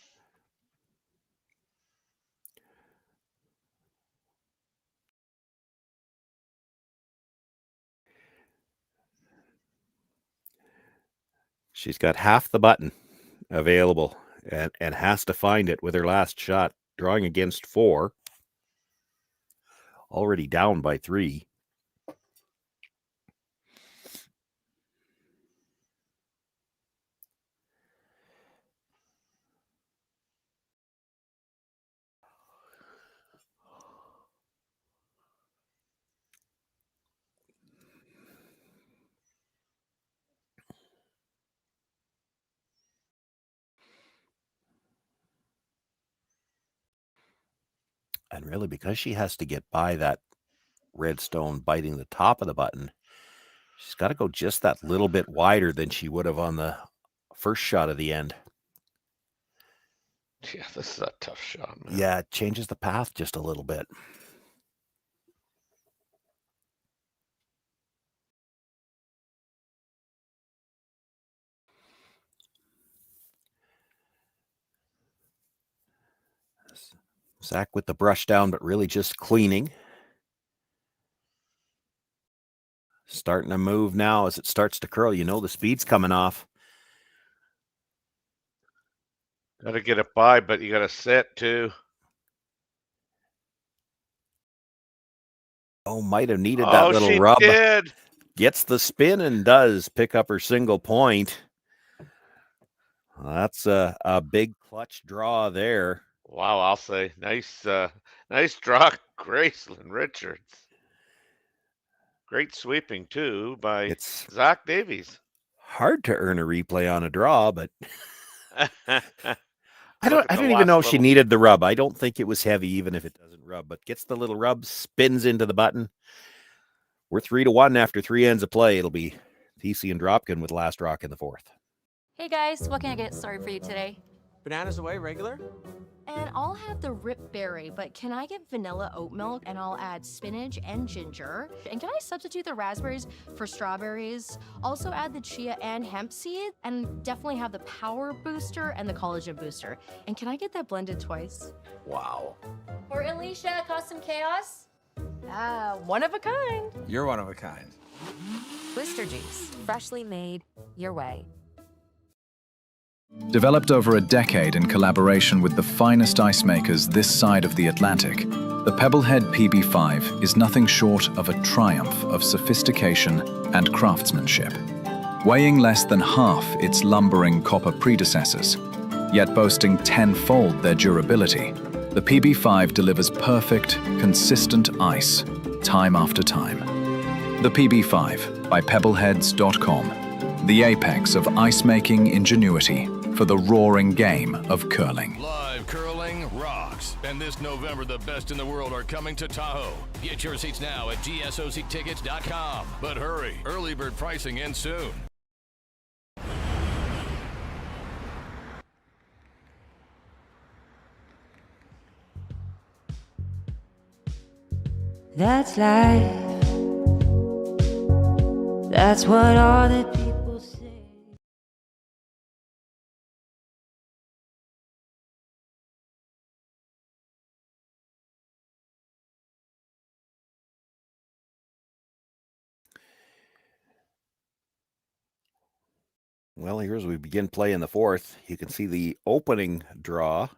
Speaker 7: She's got half the button available and has to find it with her last shot, drawing against 4. Already down by 3. And really, because she has to get by that red stone biting the top of the button, she's got to go just that little bit wider than she would have on the first shot of the end.
Speaker 8: Yeah, this is a tough shot, man.
Speaker 7: Yeah, it changes the path just a little bit. Zach with the brush down, but really just cleaning. Starting to move now as it starts to curl. You know the speed's coming off.
Speaker 8: Got to get it by, but you got to sit too.
Speaker 7: Oh, might have needed that little
Speaker 8: she
Speaker 7: rub.
Speaker 8: Did.
Speaker 7: Gets the spin and does pick up her single point. That's a big clutch draw there.
Speaker 8: Wow, I'll say nice draw, Gracelyn Richards. Great sweeping too by Zach Davies.
Speaker 7: Hard to earn a replay on a draw, but I don't even know if she needed the rub. I don't think it was heavy, even if it doesn't rub, but gets the little rub, spins into the button. We're 3-1 after 3 ends of play. It'll be Thiesse and Dropkin with last rock in the 4th.
Speaker 3: Hey guys, what can I get started for you today?
Speaker 2: Bananas away, regular?
Speaker 1: And I'll have the rip berry, but can I get vanilla oat milk and I'll add spinach and ginger? And can I substitute the raspberries for strawberries? Also add the chia and hemp seed, and definitely have the power booster and the collagen booster. And can I get that blended twice?
Speaker 2: Wow.
Speaker 3: For Alicia, custom chaos?
Speaker 1: One of a kind.
Speaker 2: You're one of a kind.
Speaker 4: Blister juice, freshly made, your way.
Speaker 12: Developed over a decade in collaboration with the finest ice makers this side of the Atlantic, the Pebblehead PB5 is nothing short of a triumph of sophistication and craftsmanship. Weighing less than half its lumbering copper predecessors, yet boasting tenfold their durability, the PB5 delivers perfect, consistent ice, time after time. The PB5 by pebbleheads.com, the apex of ice-making ingenuity for the roaring game of curling.
Speaker 5: Live curling rocks. And this November, the best in the world are coming to Tahoe. Get your seats now at gsoctickets.com. But hurry, early bird pricing ends soon.
Speaker 6: That's life. That's what all the people say.
Speaker 7: Well, here as we begin play in the 4th, you can see the opening draw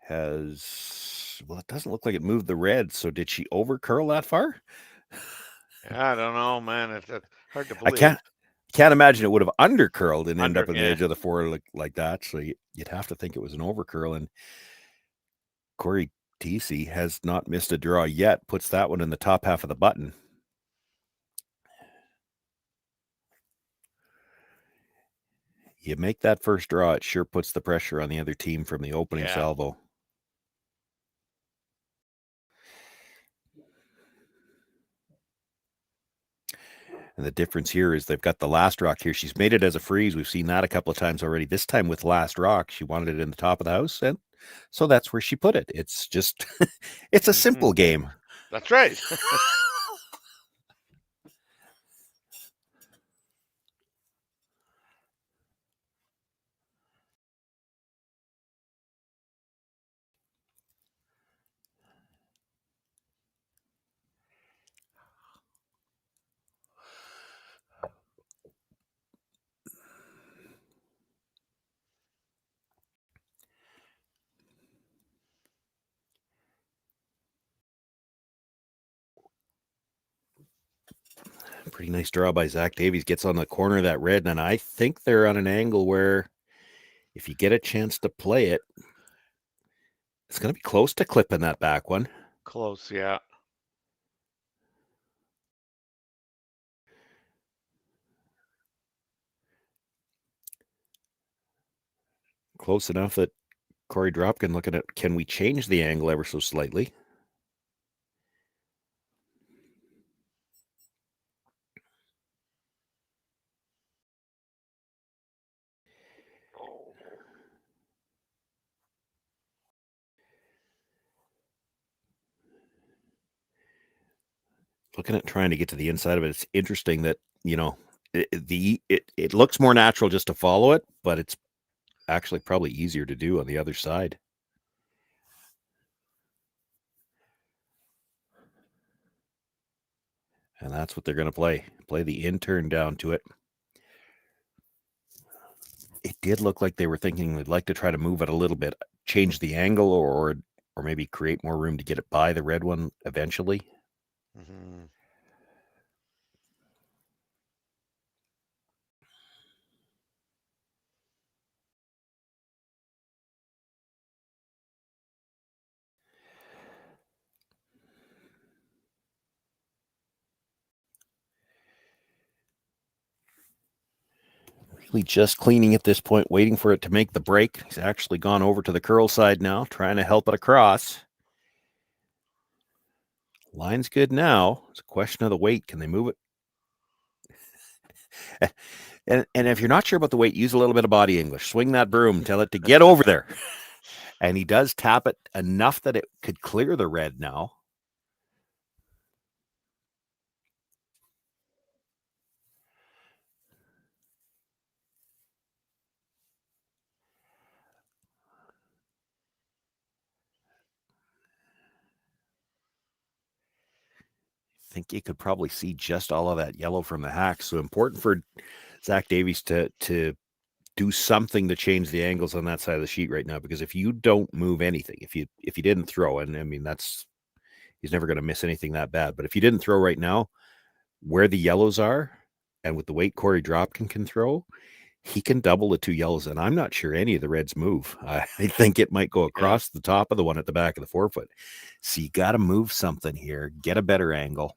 Speaker 7: has, well, it doesn't look like it moved the red. So did she over curl that far?
Speaker 8: Yeah, I don't know, man. It's hard to
Speaker 7: I
Speaker 8: believe.
Speaker 7: can't imagine it would have under curled and end up in the
Speaker 8: yeah.
Speaker 7: edge of the four like that. So you'd have to think it was an over curl. And Cory Thiesse has not missed a draw yet. Puts that one in the top half of the button. You make that first draw, it sure puts the pressure on the other team from the opening salvo. And the difference here is they've got the last rock here. She's made it as a freeze. We've seen that a couple of times already. This time with last rock, she wanted it in the top of the house, and so that's where she put it. It's just, it's a simple game.
Speaker 8: That's right.
Speaker 7: Pretty nice draw by Zach Davies. Gets on the corner of that red, and I think they're on an angle where if you get a chance to play it, it's going to be close to clipping that back one.
Speaker 8: Close, yeah.
Speaker 7: Close enough that Corey Dropkin looking at, can we change the angle ever so slightly? Looking at trying to get to the inside of it, it's interesting that, you know, it looks more natural just to follow it, but it's actually probably easier to do on the other side. And that's what they're going to play the in-turn down to it. It did look like they were thinking they'd like to try to move it a little bit, change the angle, or maybe create more room to get it by the red one eventually.
Speaker 8: Mm-hmm.
Speaker 7: Really just cleaning at this point, waiting for it to make the break. He's actually gone over to the curl side now, trying to help it across. Line's good now. It's a question of the weight. Can they move it? And if you're not sure about the weight, use a little bit of body English. Swing that broom, tell it to get over there. And he does tap it enough that it could clear the red now. I think you could probably see just all of that yellow from the hack. So important for Zach Davies to do something to change the angles on that side of the sheet right now, because if you don't move anything, if you didn't throw, and I mean, he's never going to miss anything that bad, but if you didn't throw right now where the yellows are, and with the weight Cory Dropkin can throw, he can double the two yellows, and I'm not sure any of the reds move. I think it might go across the top of the one at the back of the forefoot. So you got to move something here, get a better angle.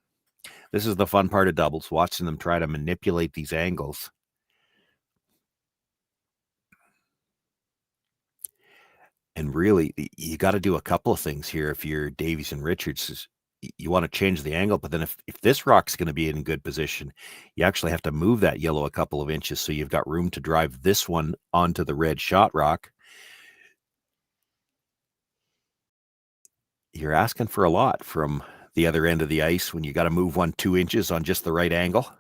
Speaker 7: This is the fun part of doubles, watching them try to manipulate these angles. And really, you got to do a couple of things here. If you're Davies and Richards, you want to change the angle, but then if this rock's going to be in good position, you actually have to move that yellow a couple of inches so you've got room to drive this one onto the red shot rock. You're asking for a lot from the other end of the ice when you got to move 1-2 inches on just the right angle.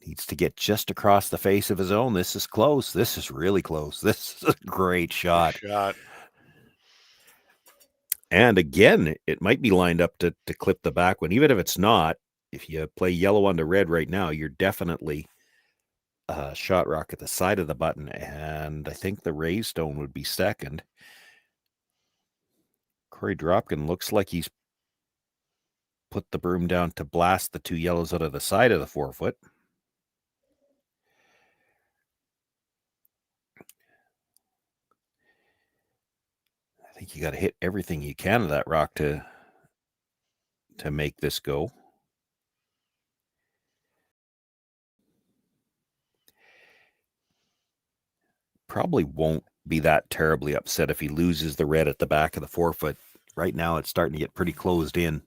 Speaker 7: Needs to get just across the face of his own. This is close. This is really close. This is a great shot. And again, it might be lined up to clip the back one. Even if it's not, if you play yellow onto red right now, you're definitely shot rock at the side of the button. And I think the raise stone would be second. Cory Dropkin looks like he's put the broom down to blast the two yellows out of the side of the 4-foot. I think you got to hit everything you can of that rock to make this go. Probably won't be that terribly upset if he loses the red at the back of the 4-foot. Right now, it's starting to get pretty closed in.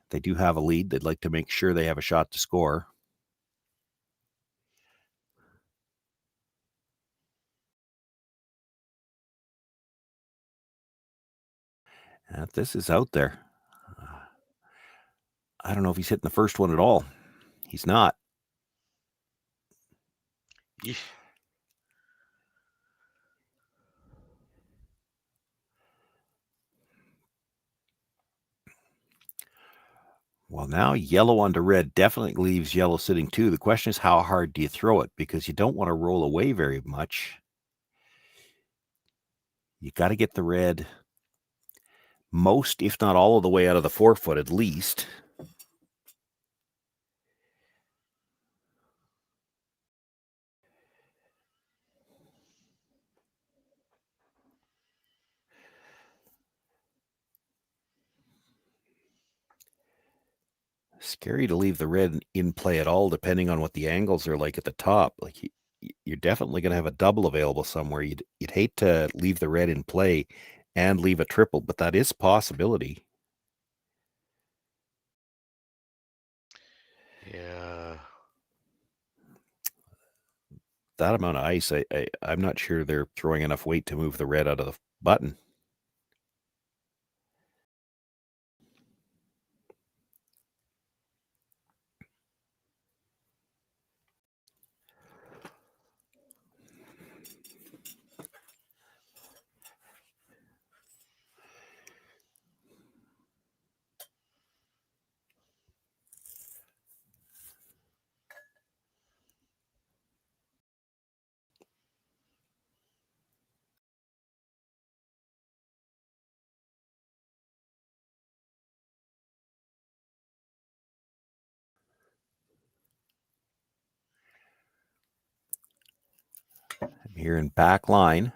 Speaker 7: They do have a lead. They'd like to make sure they have a shot to score. And if this is out there, I don't know if he's hitting the first one at all. He's not.
Speaker 8: Yeesh.
Speaker 7: Well, now yellow onto red definitely leaves yellow sitting too. The question is, how hard do you throw it? Because you don't want to roll away very much. You got to get the red most, if not all of the way out of the 4-foot at least. Scary to leave the red in play at all, depending on what the angles are like at the top. Like you're definitely going to have a double available somewhere. You'd hate to leave the red in play and leave a triple, but that is a possibility.
Speaker 8: Yeah.
Speaker 7: That amount of ice, I'm not sure they're throwing enough weight to move the red out of the button. I'm here in back line,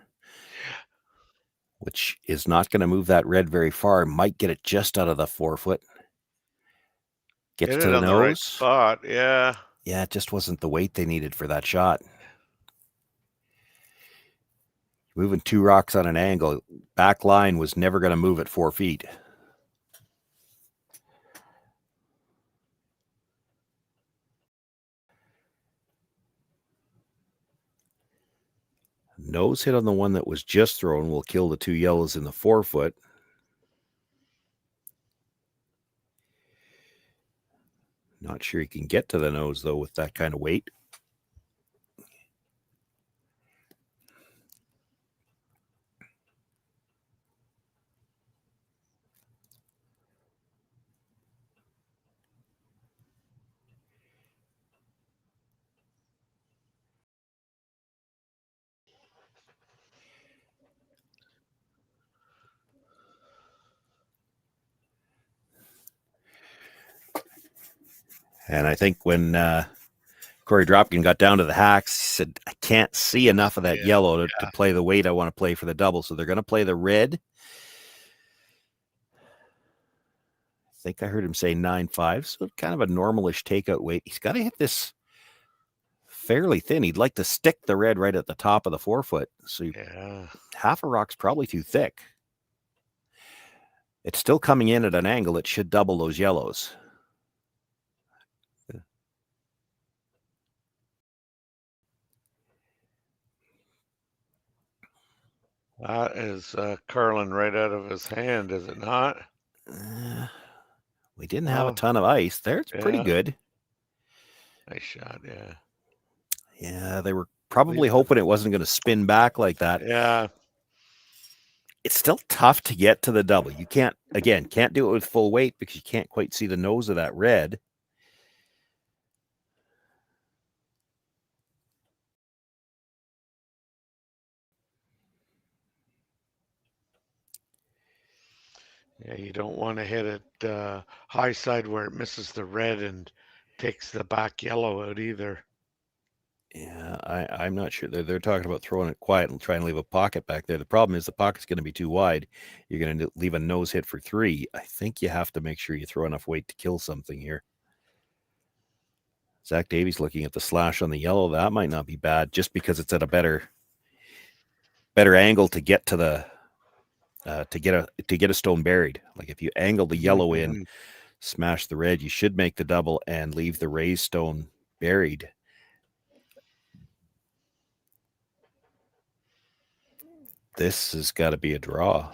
Speaker 7: which is not going to move that red very far. Might get it just out of the 4-foot. Gets
Speaker 8: Hit
Speaker 7: to
Speaker 8: it
Speaker 7: the
Speaker 8: on
Speaker 7: nose.
Speaker 8: the right spot, yeah.
Speaker 7: Yeah, it just wasn't the weight they needed for that shot. Moving two rocks on an angle, back line was never going to move at 4 feet. Nose hit on the one that was just thrown will kill the two yellows in the 4-foot. Not sure he can get to the nose, though, with that kind of weight. And I think when Cory Dropkin got down to the hacks, he said, I can't see enough of that yellow to play the weight I want to play for the double. So they're going to play the red. I think I heard him say 9.5. So kind of a normalish takeout weight. He's got to hit this fairly thin. He'd like to stick the red right at the top of the 4-foot. So half a rock's probably too thick. It's still coming in at an angle. It should double those yellows.
Speaker 8: That is curling right out of his hand, is it not?
Speaker 7: We didn't have a ton of ice there. It's pretty good.
Speaker 8: Nice shot, yeah.
Speaker 7: Yeah, they were probably hoping it wasn't going to spin back like that.
Speaker 8: Yeah.
Speaker 7: it's still tough to get to the double. You can't do it with full weight because you can't quite see the nose of that red.
Speaker 8: Yeah, you don't want to hit it high side where it misses the red and takes the back yellow out either.
Speaker 7: Yeah, I'm not sure. They're talking about throwing it quiet and trying to leave a pocket back there. The problem is the pocket's going to be too wide. You're going to leave a nose hit for 3. I think you have to make sure you throw enough weight to kill something here. Zach Davies looking at the slash on the yellow. That might not be bad just because it's at a better angle to get to the to get a stone buried. Like if you angle the yellow in, smash the red, you should make the double and leave the raised stone buried. This has got to be a draw.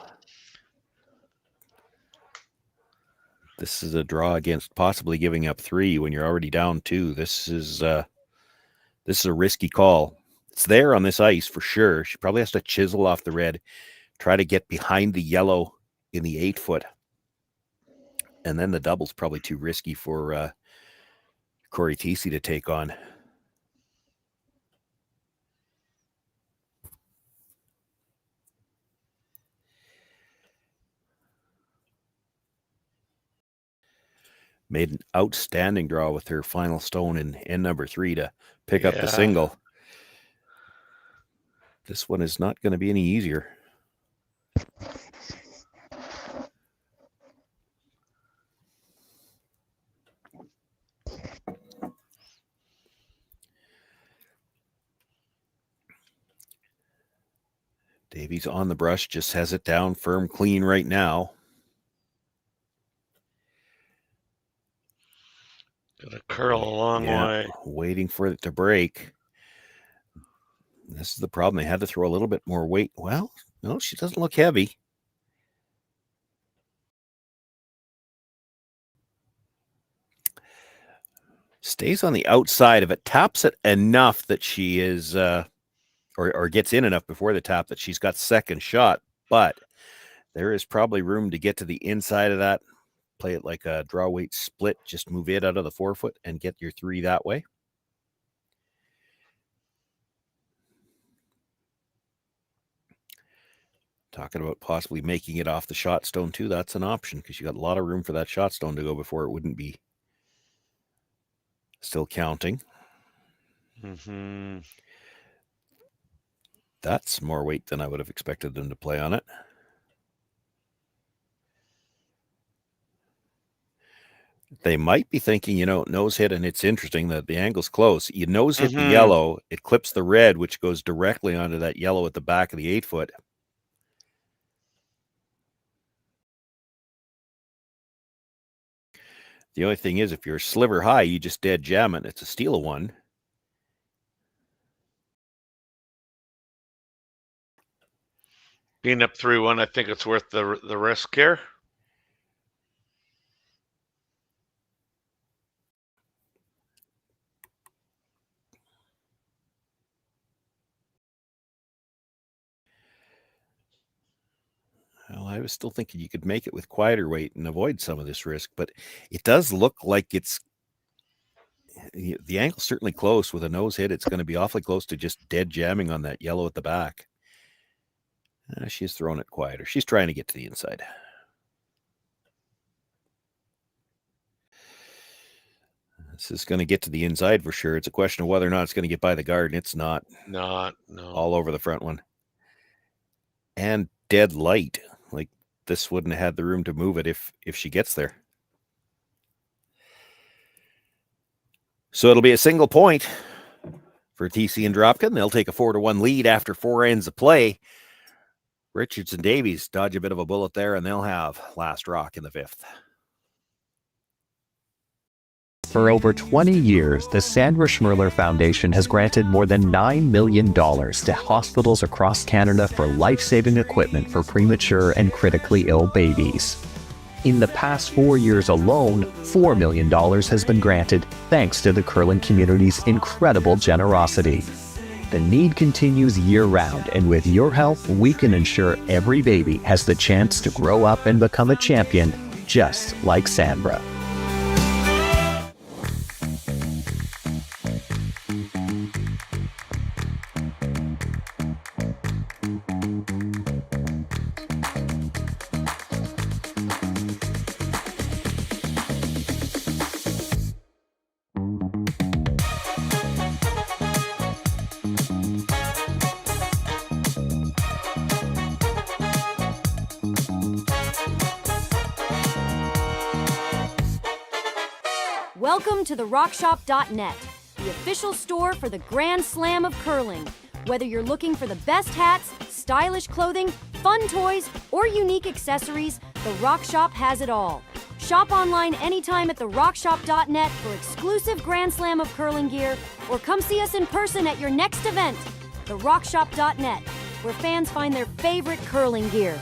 Speaker 7: This is a draw against possibly giving up 3 when you're already down 2. This is a risky call. It's there on this ice for sure. She probably has to chisel off the red, try to get behind the yellow in the 8-foot. And then the double's probably too risky for Cory Thiesse to take on. Made an outstanding draw with her final stone in number 3 to pick up the single. This one is not going to be any easier. Davies on the brush, just has it down firm, clean right now.
Speaker 8: Gonna curl a long way.
Speaker 7: Waiting for it to break. This is the problem. They had to throw a little bit more weight. Well, no, she doesn't look heavy. Stays on the outside of it, taps it enough that she is, or gets in enough before the tap that she's got second shot, but there is probably room to get to the inside of that. Play it like a draw weight split. Just move it out of the 4-foot and get your 3 that way. Talking about possibly making it off the shot stone too. That's an option because you got a lot of room for that shot stone to go before it wouldn't be still counting. That's more weight than I would have expected them to play on it. They might be thinking, nose hit, and it's interesting that the angle's close. You nose hit the yellow, it clips the red, which goes directly onto that yellow at the back of the 8-foot. The only thing is, if you're sliver high, you just dead jam it. It's a steal of 1.
Speaker 8: Being up 3-1, I think it's worth the risk here.
Speaker 7: Well, I was still thinking you could make it with quieter weight and avoid some of this risk, but it does look like the angle's certainly close. With a nose hit, it's going to be awfully close to just dead jamming on that yellow at the back. She's throwing it quieter. She's trying to get to the inside. This is going to get to the inside for sure. It's a question of whether or not it's going to get by the guard, and it's not.
Speaker 8: No.
Speaker 7: All over the front one. And dead light. Like, this wouldn't have had the room to move it if she gets there. So it'll be a single point for Thiesse and Dropkin. They'll take a 4-1 lead after 4 ends of play. Richards and Davies dodge a bit of a bullet there, and they'll have last rock in the 5th.
Speaker 14: For over 20 years, the Sandra Schmirler Foundation has granted more than $9 million to hospitals across Canada for life-saving equipment for premature and critically ill babies. In the past 4 years alone, $4 million has been granted thanks to the curling community's incredible generosity. The need continues year-round, and with your help, we can ensure every baby has the chance to grow up and become a champion, just like Sandra.
Speaker 15: Welcome to the RockShop.net, the official store for the Grand Slam of curling. Whether you're looking for the best hats, stylish clothing, fun toys, or unique accessories, the RockShop has it all. Shop online anytime at the RockShop.net for exclusive Grand Slam of curling gear, or come see us in person at your next event. The RockShop.net, where fans find their favorite curling gear.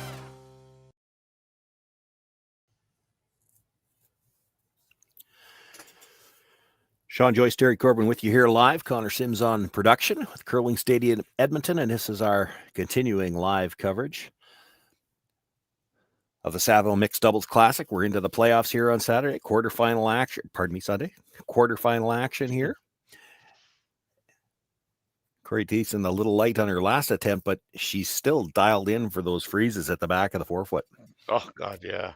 Speaker 7: Sean Joyce, Terry Corbin with you here live. Connor Sims on production with Curling Stadium Edmonton, and this is our continuing live coverage of the Saville Mixed Doubles Classic. We're into the playoffs here on Saturday. Quarterfinal action. Sunday. Quarterfinal action here. Cory Thiesse a little light on her last attempt, but she's still dialed in for those freezes at the back of the forefoot.
Speaker 8: Oh, God, yeah.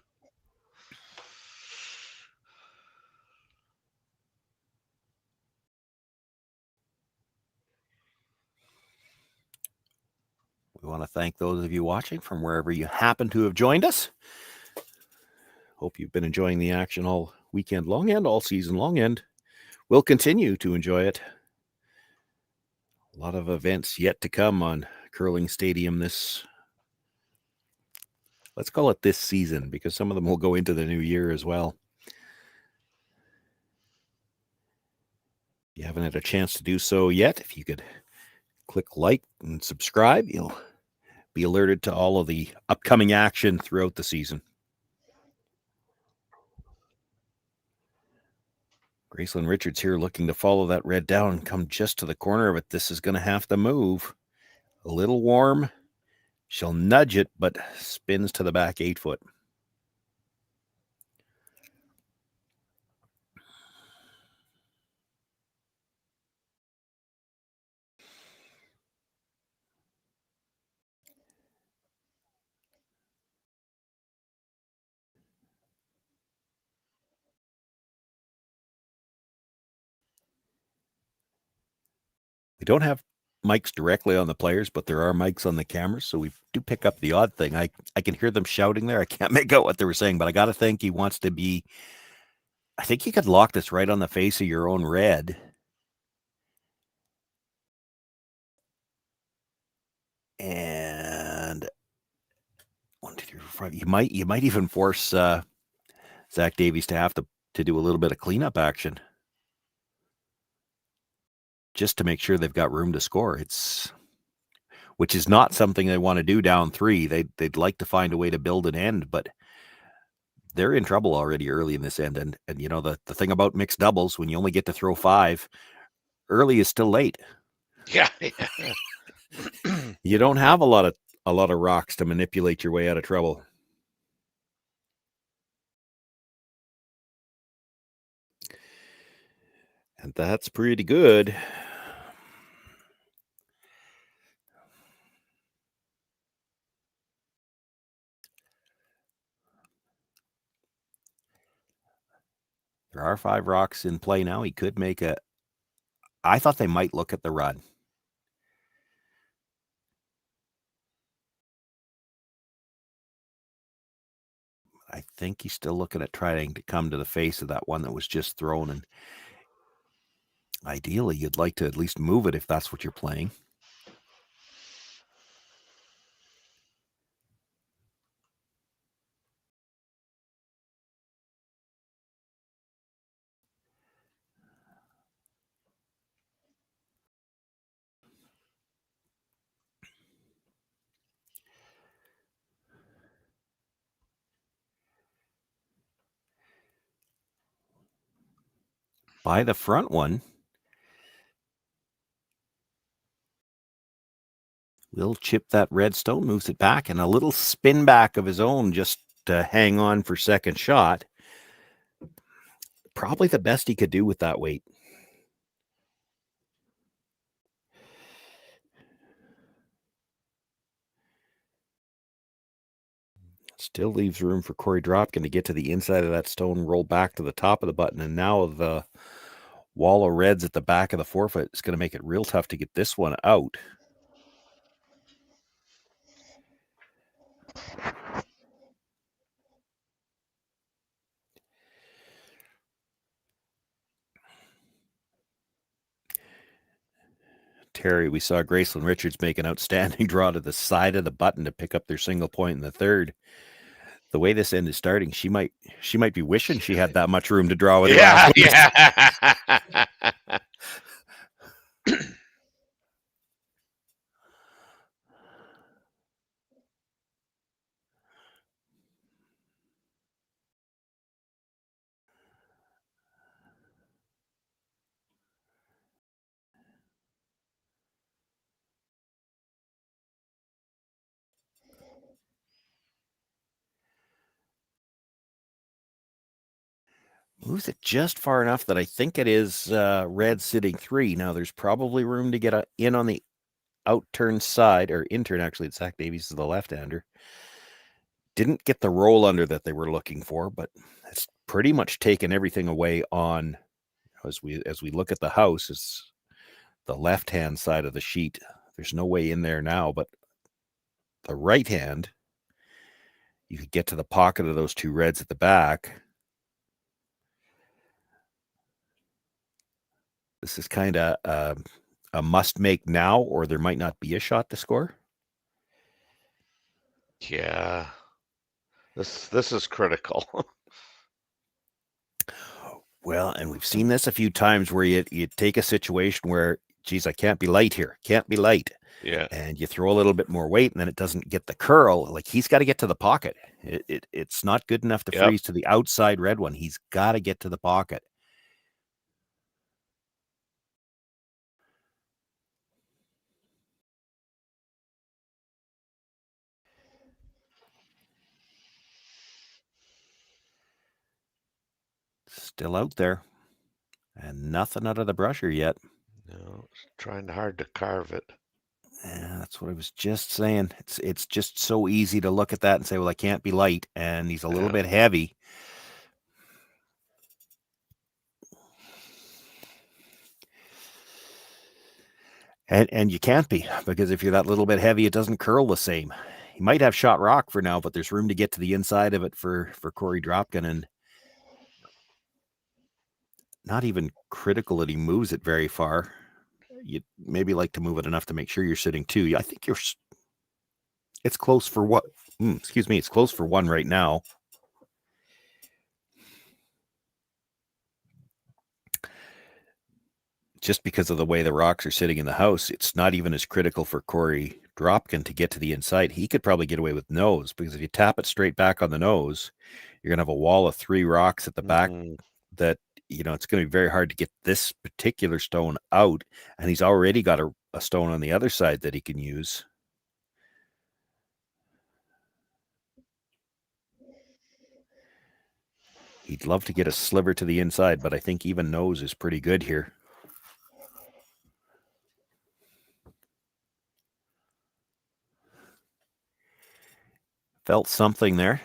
Speaker 7: We want to thank those of you watching from wherever you happen to have joined us. Hope you've been enjoying the action all weekend long and all season long, and we'll continue to enjoy it. A lot of events yet to come on Curling Stadium this, let's call it this season, because some of them will go into the new year as well. If you haven't had a chance to do so yet, if you could click like and subscribe, you'll be alerted to all of the upcoming action throughout the season. Gracelyn Richards here looking to follow that red down and come just to the corner of it. This is going to have to move. A little warm. She'll nudge it, but spins to the back 8 foot. We don't have mics directly on the players, but there are mics on the cameras, so we do pick up the odd thing. I can hear them shouting there. I can't make out what they were saying, but I got to think he wants to be... I think you could lock this right on the face of your own red. And 1, 2, 3, 4, 5. You might even force Zach Davies to have to do a little bit of cleanup action, just to make sure they've got room to score. Which is not something they want to do down 3. They'd like to find a way to build an end, but they're in trouble already early in this end. And you know, the thing about mixed doubles, when you only get to throw 5, early is still late.
Speaker 8: Yeah.
Speaker 7: You don't have a lot of rocks to manipulate your way out of trouble. And that's pretty good. There are 5 rocks in play now. He could make a... I thought they might look at the run. I think he's still looking at trying to come to the face of that one that was just thrown. And ideally, you'd like to at least move it if that's what you're playing. By the front one. will chip that red stone, moves it back, and a little spin back of his own just to hang on for second shot. Probably the best he could do with that weight. Still leaves room for Cory Dropkin to get to the inside of that stone, roll back to the top of the button, and now the wall of reds at the back of the forefoot is going to make it real tough to get this one out. Terry, we saw Gracelyn Richards make an outstanding draw to the side of the button to pick up their single point in the third. The way this end is starting, she might be wishing she had that much room to draw with her last
Speaker 8: Yeah.
Speaker 7: Moves it just far enough that I think it is red sitting 3. Now there's probably room to get in on the out-turn side, or in-turn actually. It's Zach Davies is the left-hander. Didn't get the roll under that they were looking for, but it's pretty much taken everything away on, as we look at the house, is the left-hand side of the sheet. There's no way in there now, but the right hand, you could get to the pocket of those 2 reds at the back. This is kind of a must make now, or there might not be a shot to score.
Speaker 8: Yeah. This is critical.
Speaker 7: Well, and we've seen this a few times where you take a situation where, geez, I can't be light here. Can't be light.
Speaker 8: Yeah.
Speaker 7: And you throw a little bit more weight, and then it doesn't get the curl. Like, he's got to get to the pocket. It's not good enough to freeze to the outside red one. He's got to get to the pocket. Still out there. And nothing out of the brusher yet.
Speaker 8: No, it's trying hard to carve it.
Speaker 7: Yeah, that's what I was just saying. It's just so easy to look at that and say, well, I can't be light, and he's a little bit heavy. And you can't be, because if you're that little bit heavy, it doesn't curl the same. He might have shot rock for now, but there's room to get to the inside of it for Cory Dropkin, and not even critical that he moves it very far. You'd maybe like to move it enough to make sure you're sitting 2. I think it's close for what? Excuse me, it's close for 1 right now. Just because of the way the rocks are sitting in the house, it's not even as critical for Cory Dropkin to get to the inside. He could probably get away with nose, because if you tap it straight back on the nose, you're going to have a wall of 3 rocks at the back that, it's going to be very hard to get this particular stone out. And he's already got a stone on the other side that he can use. He'd love to get a sliver to the inside, but I think even nose is pretty good here. Felt something there.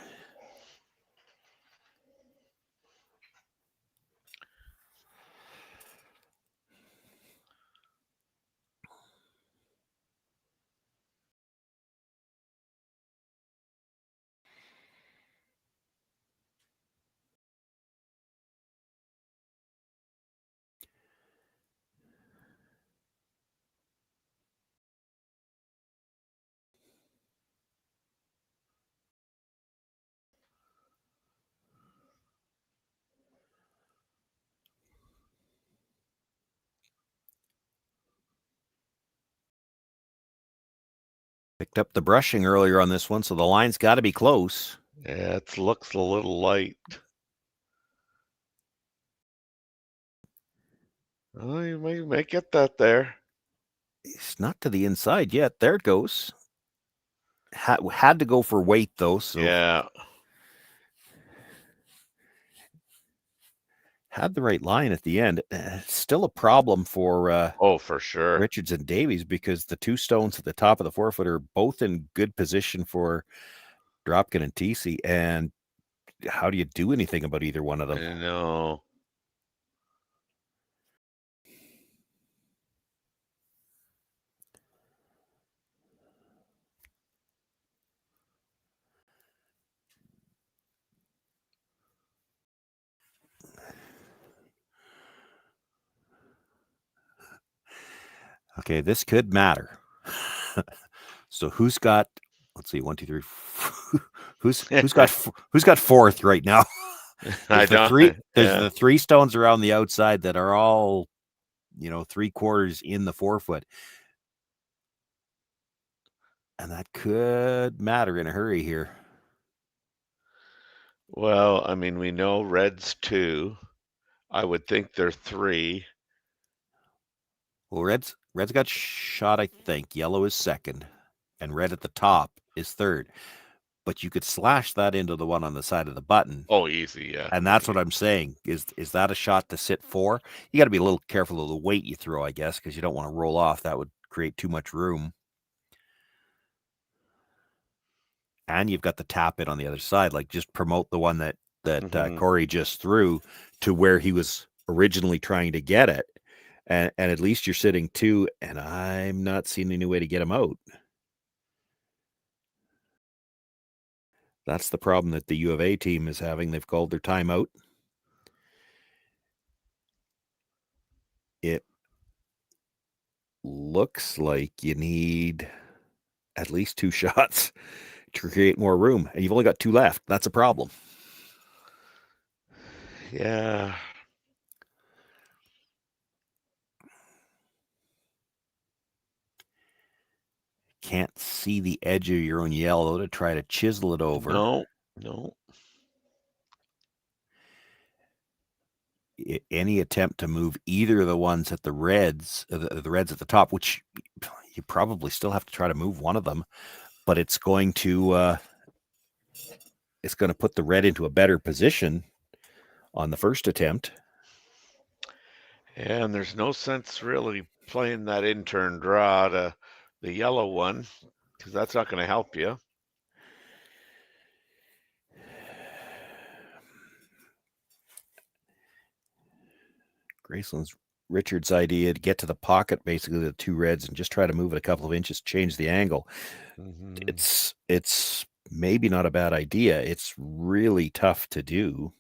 Speaker 7: Picked up the brushing earlier on this one, so the line's got to be close.
Speaker 8: Yeah, it looks a little light. Oh, you may get that there.
Speaker 7: It's not to the inside yet. There it goes. Had to go for weight though. So
Speaker 8: Yeah.
Speaker 7: Had the right line at the end. Still a problem for
Speaker 8: Oh, for sure.
Speaker 7: Richards and Davies, because the two stones at the top of the 4-foot are both in good position for Dropkin and Thiesse. And how do you do anything about either one of them?
Speaker 8: I know.
Speaker 7: Okay, this could matter. So who's got? Let's see, 1, 2, 3. Who's got fourth right now?
Speaker 8: I don't.
Speaker 7: There's the 3 stones around the outside that are all, 3/4 in the 4-foot, and that could matter in a hurry here.
Speaker 8: Well, I mean, we know red's 2. I would think they're 3.
Speaker 7: Well, red's got shot, I think. Yellow is second, and red at the top is third. But you could slash that into the one on the side of the button.
Speaker 8: Oh, easy, yeah.
Speaker 7: And that's what I'm saying. Is that a shot to sit 4? You got to be a little careful of the weight you throw, I guess, because you don't want to roll off. That would create too much room. And you've got the tap in on the other side. Like, just promote the one that Korey just threw to where he was originally trying to get it. And at least you're sitting 2, and I'm not seeing any way to get him out. That's the problem that the U of A team is having. They've called their timeout. It looks like you need at least 2 shots to create more room, and you've only got 2 left. That's a problem.
Speaker 8: Yeah.
Speaker 7: Can't see the edge of your own yellow to try to chisel it over.
Speaker 8: No.
Speaker 7: Any attempt to move either of the ones at the reds at the top, which you probably still have to try to move one of them, but it's going to put the red into a better position on the first attempt.
Speaker 8: And there's no sense really playing that in-turn draw to the yellow one, because that's not going to help you.
Speaker 7: Gracelyn's Richard's idea to get to the pocket, basically the 2 reds, and just try to move it a couple of inches, change the angle. It's maybe not a bad idea. It's really tough to do.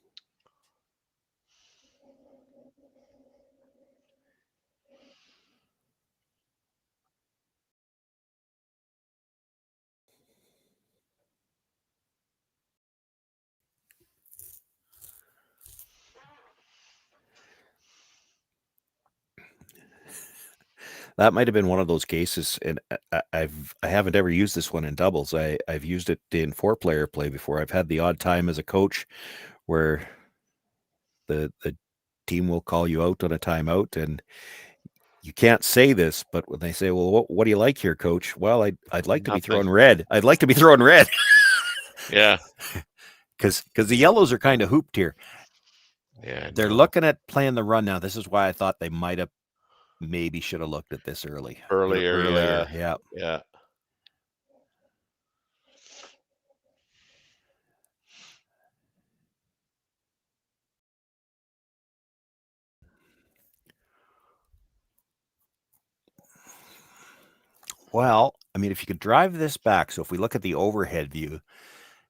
Speaker 7: That might have been one of those cases, and I haven't ever used this one in doubles. I've used it in 4-player play before. I've had the odd time as a coach where the team will call you out on a timeout, and you can't say this, but when they say, "Well, what do you like here, coach?" Well, I'd like to be throwing red. I'd like to be throwing red.
Speaker 8: Yeah,
Speaker 7: because the yellows are kind of hooped here.
Speaker 8: Yeah,
Speaker 7: they're looking at playing the run now. This is why I thought they might have. Maybe should have looked at this earlier.
Speaker 8: Yeah.
Speaker 7: Well, I mean, if you could drive this back, so if we look at the overhead view,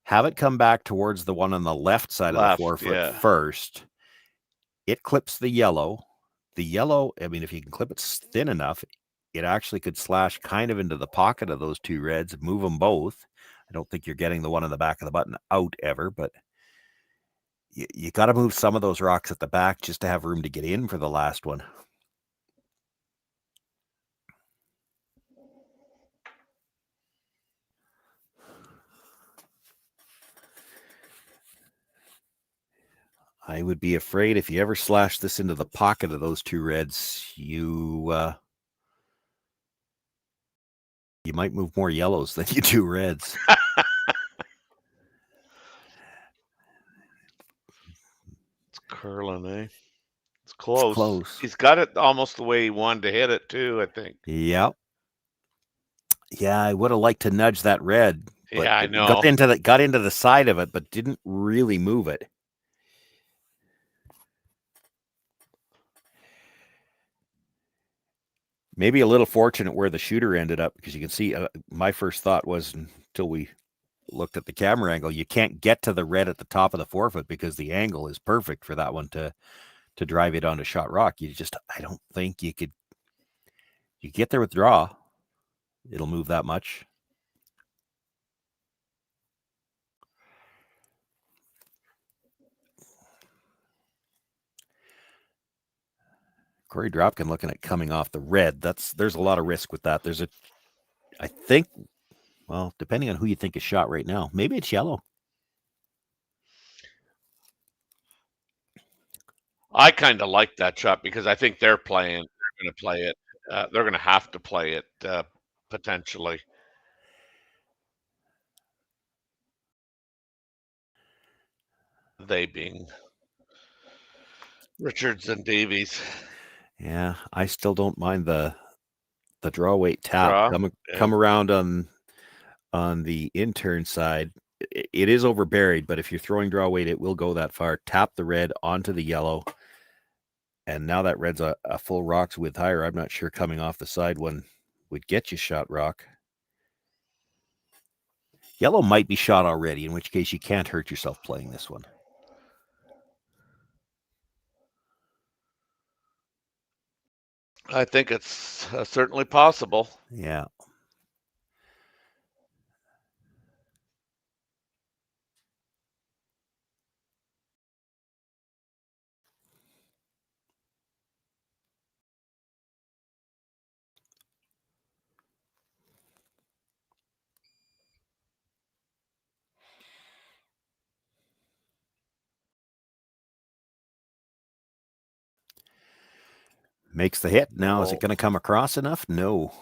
Speaker 7: have it come back towards the one on the left side of the 4-foot first. It clips the yellow. The yellow, I mean, if you can clip it thin enough, it actually could slash kind of into the pocket of those 2 reds, move them both. I don't think you're getting the one on the back of the button out ever, but you got to move some of those rocks at the back just to have room to get in for the last one. I would be afraid if you ever slash this into the pocket of those 2 reds, you You might move more yellows than you do reds.
Speaker 8: It's curling, eh? It's close.
Speaker 7: It's close.
Speaker 8: He's got it almost the way he wanted to hit it too, I think.
Speaker 7: Yep. Yeah, I would have liked to nudge that red. But
Speaker 8: Yeah, I know.
Speaker 7: Got into the side of it, but didn't really move it. Maybe a little fortunate where the shooter ended up, because you can see my first thought was, until we looked at the camera angle, you can't get to the red at the top of the 4-foot because the angle is perfect for that one to drive it onto shot rock. I don't think you could. You get there with draw, it'll move that much. Cory Dropkin looking at coming off the red. There's a lot of risk with that. I think, well, depending on who you think is shot right now, maybe it's yellow.
Speaker 8: I kind of like that shot because I think they're going to play it. They're going to have to play it potentially. They being Richards and Davies.
Speaker 7: Yeah, I still don't mind the draw weight tap. Come around on the intern side. It is over buried, but if you're throwing draw weight, it will go that far. Tap the red onto the yellow. And now that red's a full rocks width higher. I'm not sure coming off the side one would get you shot rock. Yellow might be shot already, in which case you can't hurt yourself playing this one.
Speaker 8: I think it's certainly possible.
Speaker 7: Yeah. Makes the hit. Now, is it going to come across enough? No.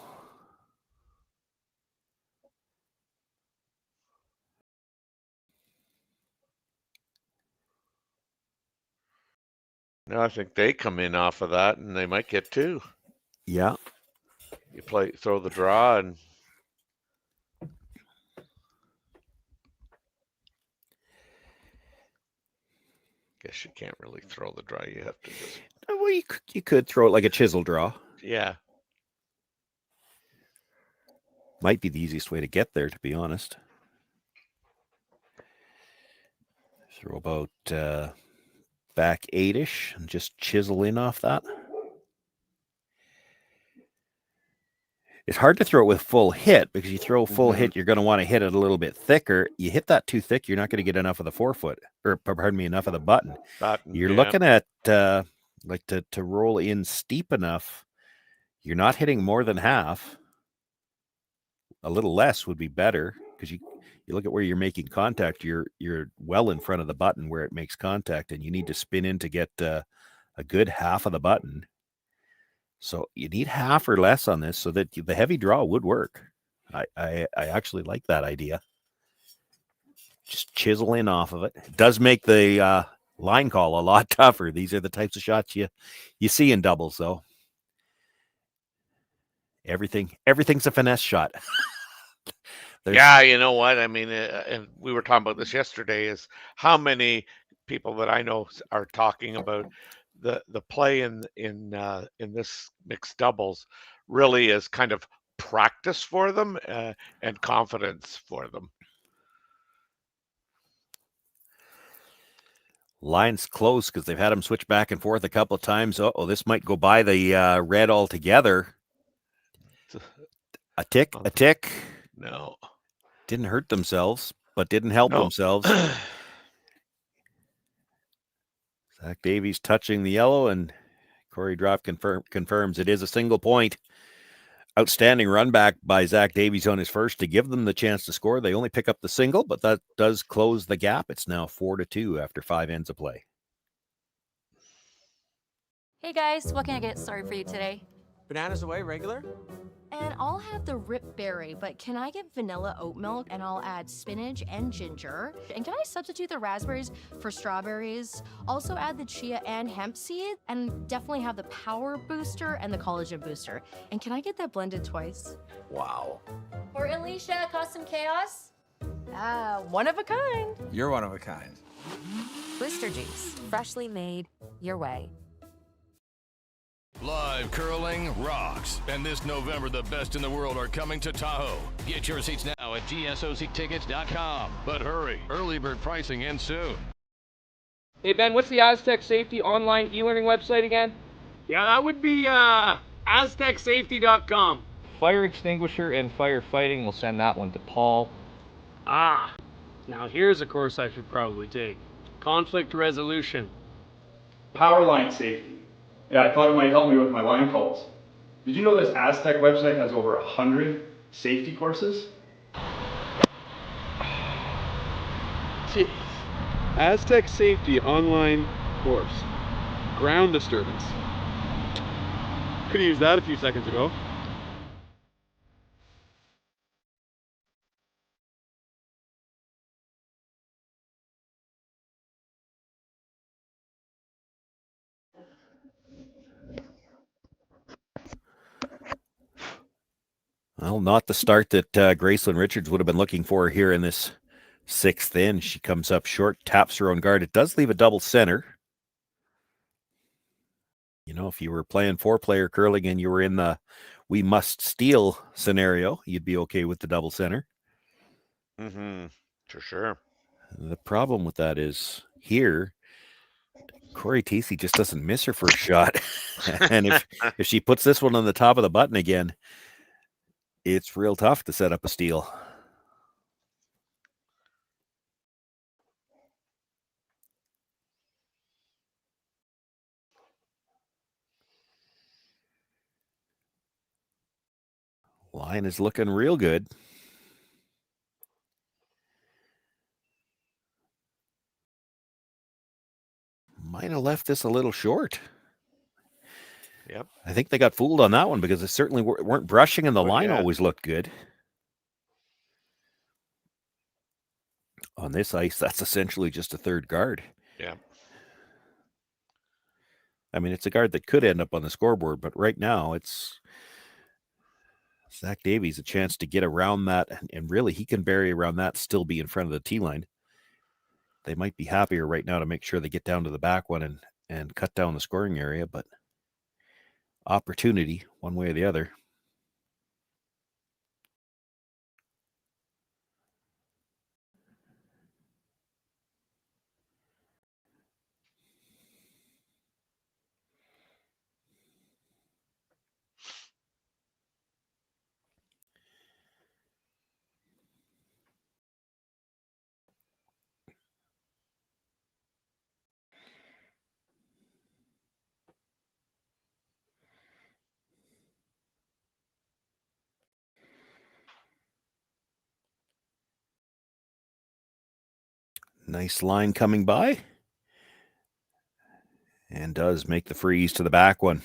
Speaker 8: No, I think they come in off of that, and they might get two.
Speaker 7: Yeah.
Speaker 8: You throw the draw, and guess you can't really throw the draw. You have to just.
Speaker 7: Well, you could throw it like a chisel draw.
Speaker 8: Yeah.
Speaker 7: Might be the easiest way to get there, to be honest. Throw about back 8-ish and just chisel in off that. It's hard to throw it with full hit, because you throw full hit, you're going to want to hit it a little bit thicker. You hit that too thick, you're not going to get enough of the 4-foot, or pardon me, enough of the button. You're looking at like to roll in steep enough. You're not hitting more than half. A little less would be better, because you look at where you're making contact. You're well in front of the button where it makes contact, and you need to spin in to get a good half of the button. So you need half or less on this so that the heavy draw would work. I actually like that idea. Just chisel in off of it. It does make the line call a lot tougher. These are the types of shots you see in doubles, though. Everything's a finesse shot.
Speaker 8: Yeah, you know what? I mean, and we were talking about this yesterday, is how many people that I know are talking about the play in this mixed doubles really is kind of practice for them and confidence for them.
Speaker 7: Line's close because they've had them switch back and forth a couple of times. Oh, this might go by the red altogether. A tick.
Speaker 8: No.
Speaker 7: Didn't hurt themselves, but didn't help themselves. Zach Davies touching the yellow, and Cory Dropkin confirms it is a single point. Outstanding run back by Zach Davies on his first to give them the chance to score. They only pick up the single, but that does close the gap. It's now 4-2 after 5 ends of play.
Speaker 3: Hey guys, what can I get started for you today?
Speaker 2: Bananas away, regular?
Speaker 1: And I'll have the rip berry, but can I get vanilla oat milk and I'll add spinach and ginger? And can I substitute the raspberries for strawberries? Also add the chia and hemp seed, and definitely have the power booster and the collagen booster. And can I get that blended twice?
Speaker 2: Wow.
Speaker 15: For Alicia, custom chaos?
Speaker 1: One of a kind.
Speaker 2: You're one of a kind.
Speaker 4: Booster juice, freshly made your way.
Speaker 5: Live curling rocks. And this November, the best in the world are coming to Tahoe. Get your seats now at gsoctickets.com. But hurry, early bird pricing ends soon.
Speaker 9: Hey Ben, what's the Aztec Safety online e-learning website again?
Speaker 10: Yeah, that would be aztecsafety.com.
Speaker 9: Fire extinguisher and firefighting, we'll send that one to Paul.
Speaker 10: Now here's a course I should probably take. Conflict resolution.
Speaker 11: Power line safety. Yeah, I thought it might help me with my line calls. Did you know this Aztec website has over 100 safety courses?
Speaker 16: Jeez. Aztec Safety online course. Ground disturbance. Could have used that a few seconds ago.
Speaker 7: Well, not the start that Gracelyn Richards would have been looking for here in this sixth in. She comes up short, taps her own guard. It does leave a double center. You know, if you were playing 4-player curling and you were in the we must steal scenario, you'd be okay with the double center.
Speaker 8: Mm-hmm. For sure.
Speaker 7: The problem with that is here, Cory Thiesse just doesn't miss her first shot. And if she puts this one on the top of the button again, it's real tough to set up a steal. Line is looking real good. Might have left this a little short.
Speaker 8: Yep.
Speaker 7: I think they got fooled on that one because they certainly weren't brushing and the line always looked good. On this ice, that's essentially just a third guard.
Speaker 8: Yeah.
Speaker 7: I mean, it's a guard that could end up on the scoreboard, but right now it's Zach Davies a chance to get around that, and really he can bury around that, still be in front of the T line. They might be happier right now to make sure they get down to the back one and cut down the scoring area, but opportunity one way or the other. Nice line coming by. And does make the freeze to the back one.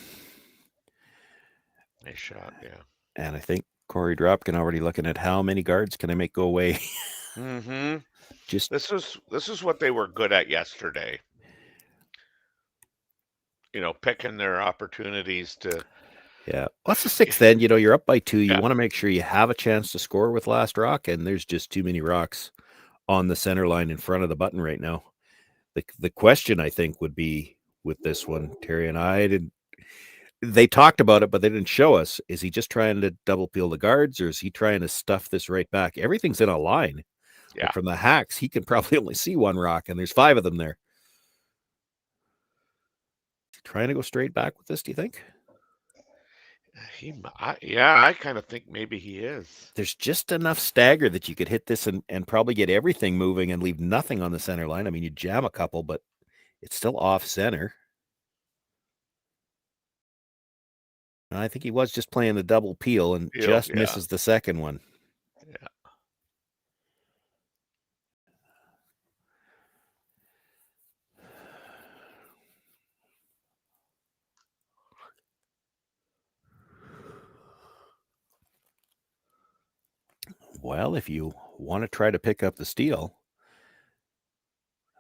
Speaker 8: Nice shot, yeah.
Speaker 7: And I think Corey Dropkin already looking at how many guards can I make go away.
Speaker 8: Mm-hmm.
Speaker 7: Just
Speaker 8: this is what they were good at yesterday. You know, picking their opportunities to.
Speaker 7: Yeah. What's the sixth end? You know, you're up by 2. You want to make sure you have a chance to score with last rock, and there's just too many rocks on the center line in front of the button right now. The question, I think, would be with this one, Terry and I didn't. They talked about it, but they didn't show us. Is he just trying to double peel the guards, or is he trying to stuff this right back? Everything's in a line.
Speaker 8: Yeah.
Speaker 7: Like from the hacks, he can probably only see one rock, and there's 5 of them there. Is he trying to go straight back with this, do you think?
Speaker 8: I kind of think maybe he is.
Speaker 7: There's just enough stagger that you could hit this and probably get everything moving and leave nothing on the center line. I mean, you jam a couple, but it's still off center. I think he was just playing the double peel and just misses the second one.
Speaker 8: Yeah.
Speaker 7: Well, if you want to try to pick up the steal,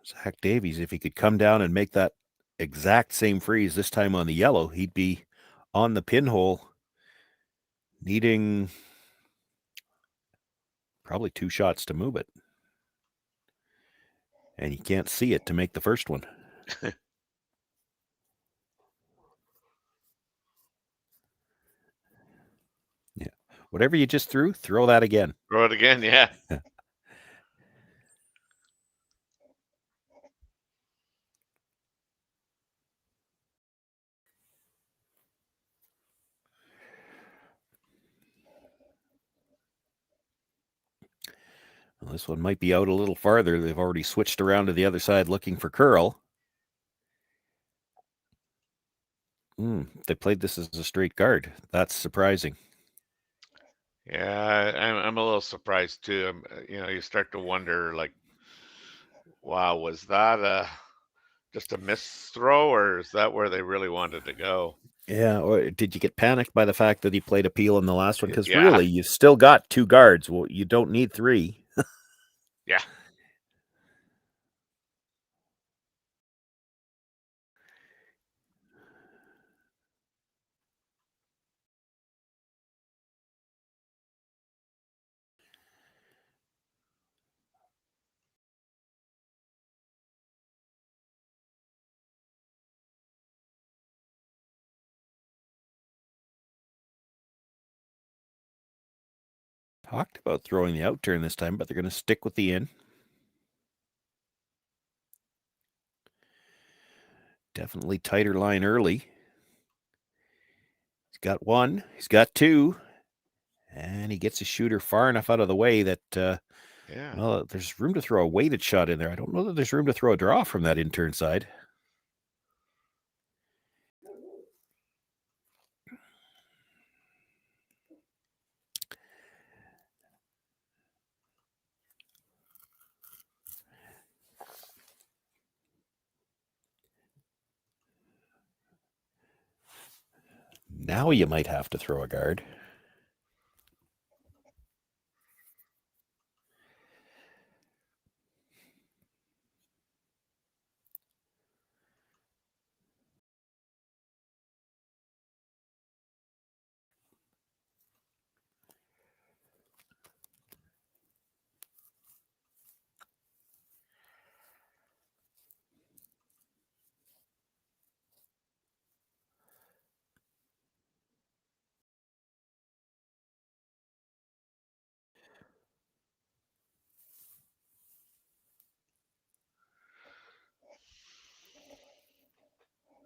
Speaker 7: Zach Davies, if he could come down and make that exact same freeze, this time on the yellow, he'd be on the pinhole, needing probably 2 shots to move it. And you can't see it to make the first one. Yeah. Whatever you just threw, throw that again.
Speaker 8: Throw it again, yeah.
Speaker 7: Well, this one might be out a little farther. They've already switched around to the other side looking for curl. They played this as a straight guard. That's surprising.
Speaker 8: Yeah, I'm a little surprised too. You start to wonder, like, wow, was that just a miss throw, or is that where they really wanted to go?
Speaker 7: Yeah, or did you get panicked by the fact that he played a peel in the last one? Because
Speaker 8: Yeah.
Speaker 7: really, you've still got 2 guards. Well, you don't need 3.
Speaker 8: Yeah.
Speaker 7: Talked about throwing the out turn this time, but they're going to stick with the in. Definitely tighter line early. He's got 1. He's got 2. And he gets a shooter far enough out of the way that,
Speaker 8: Yeah.
Speaker 7: well, there's room to throw a weighted shot in there. I don't know that there's room to throw a draw from that in-turn side. Now you might have to throw a guard.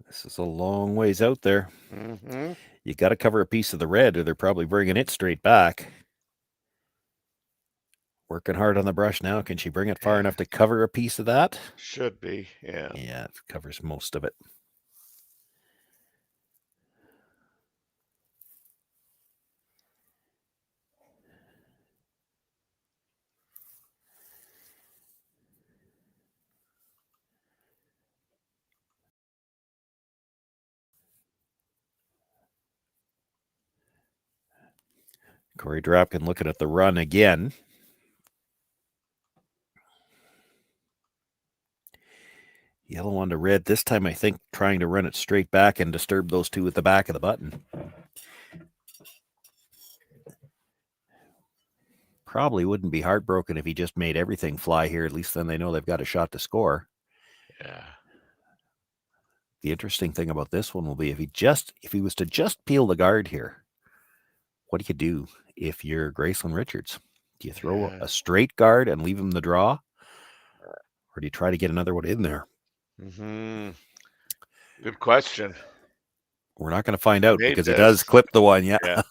Speaker 7: This is a long ways out there.
Speaker 8: Mm-hmm.
Speaker 7: You got to cover a piece of the red, or they're probably bringing it straight back. Working hard on the brush now. Can she bring it far enough to cover a piece of that?
Speaker 8: Should be, yeah.
Speaker 7: Yeah, it covers most of it. Cory Dropkin looking at the run again. Yellow on to red. This time, I think, trying to run it straight back and disturb those 2 at the back of the button. Probably wouldn't be heartbroken if he just made everything fly here. At least then they know they've got a shot to score.
Speaker 8: Yeah.
Speaker 7: The interesting thing about this one will be if he was to just peel the guard here, what do you do if you're Gracelyn Richards? Do you throw a straight guard and leave him the draw? Or do you try to get another one in there?
Speaker 8: Mm-hmm. Good question.
Speaker 7: We're not going to find out
Speaker 8: Made
Speaker 7: because
Speaker 8: this.
Speaker 7: it does clip the one. Yeah.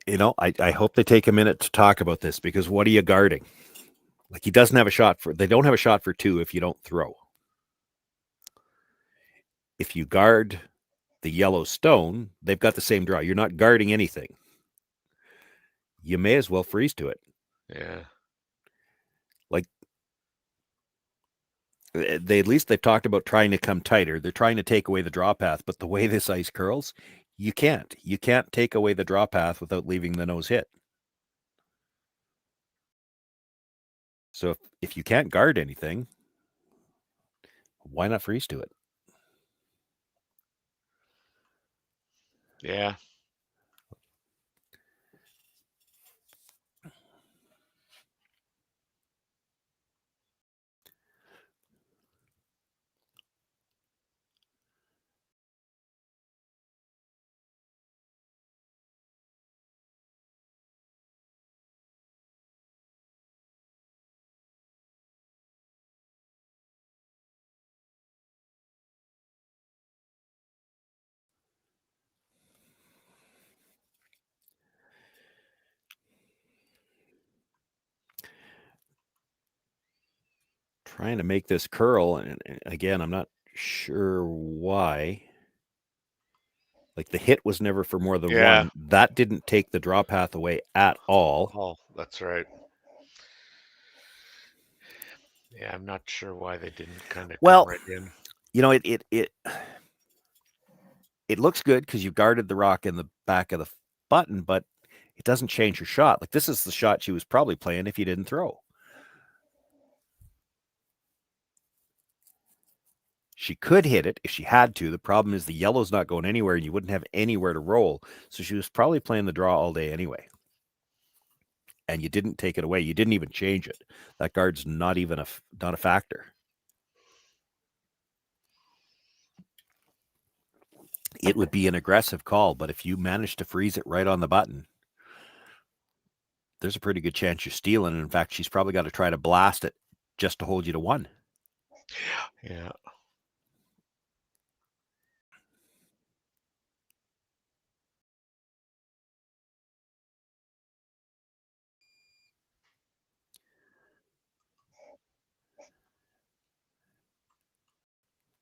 Speaker 7: You know, I hope they take a minute to talk about this, because what are you guarding? Like, he doesn't have a shot for, they don't have a shot for 2 if you don't throw. If you guard the yellow stone, they've got the same draw. You're not guarding anything. you may as well freeze to it.
Speaker 8: Yeah.
Speaker 7: Like, they've talked about trying to come tighter. They're trying to take away the draw path, but the way this ice curls, you can't. You can't take away the draw path without leaving the nose hit. So if you can't guard anything, why not freeze to it?
Speaker 8: Yeah.
Speaker 7: Trying to make this curl, and again, I'm not sure why. Like, the hit was never for more than one. That didn't take the draw path away at all.
Speaker 8: Oh, that's right. Yeah, I'm not sure why they didn't kind of come right in.
Speaker 7: You know, it looks good because you guarded the rock in the back of the button, but it doesn't change your shot. Like, this is the shot she was probably playing if you didn't throw. She could hit it if she had to. The problem is the yellow's not going anywhere, and you wouldn't have anywhere to roll. So she was probably playing the draw all day anyway. And you didn't take it away. You didn't even change it. That guard's not even not a factor. It would be an aggressive call, but if you manage to freeze it right on the button, there's a pretty good chance you're stealing. And in fact, she's probably got to try to blast it just to hold you to one.
Speaker 8: Yeah.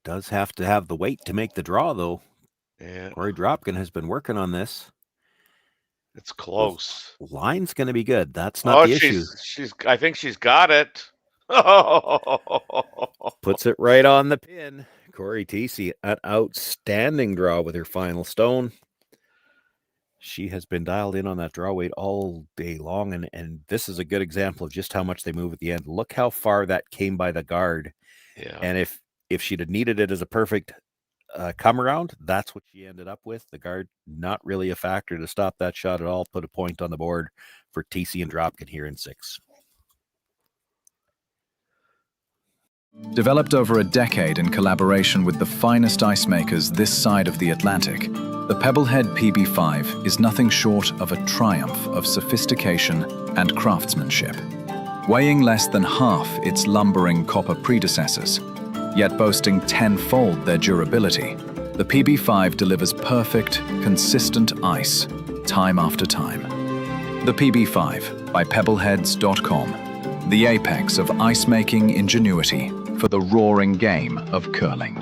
Speaker 7: Does have to have the weight to make the draw, though.
Speaker 8: Yeah.
Speaker 7: Korey Dropkin has been working on this.
Speaker 8: It's close.
Speaker 7: Line's going to be good. That's not the issue.
Speaker 8: I think she's got it.
Speaker 7: Puts it right on the pin. Cory Thiesse, an outstanding draw with her final stone. She has been dialed in on that draw weight all day long, and this is a good example of just how much they move at the end. Look how far that came by the guard.
Speaker 8: Yeah.
Speaker 7: And if she'd have needed it as a perfect come around, that's what she ended up with. The guard, not really a factor to stop that shot at all. Put a point on the board for Thiesse and Dropkin here in 6.
Speaker 12: Developed over a decade in collaboration with the finest ice makers this side of the Atlantic, the Pebblehead PB5 is nothing short of a triumph of sophistication and craftsmanship. Weighing less than half its lumbering copper predecessors, yet boasting tenfold their durability, the PB5 delivers perfect, consistent ice, time after time. The PB5 by Pebbleheads.com, the apex of ice-making ingenuity for the roaring game of curling.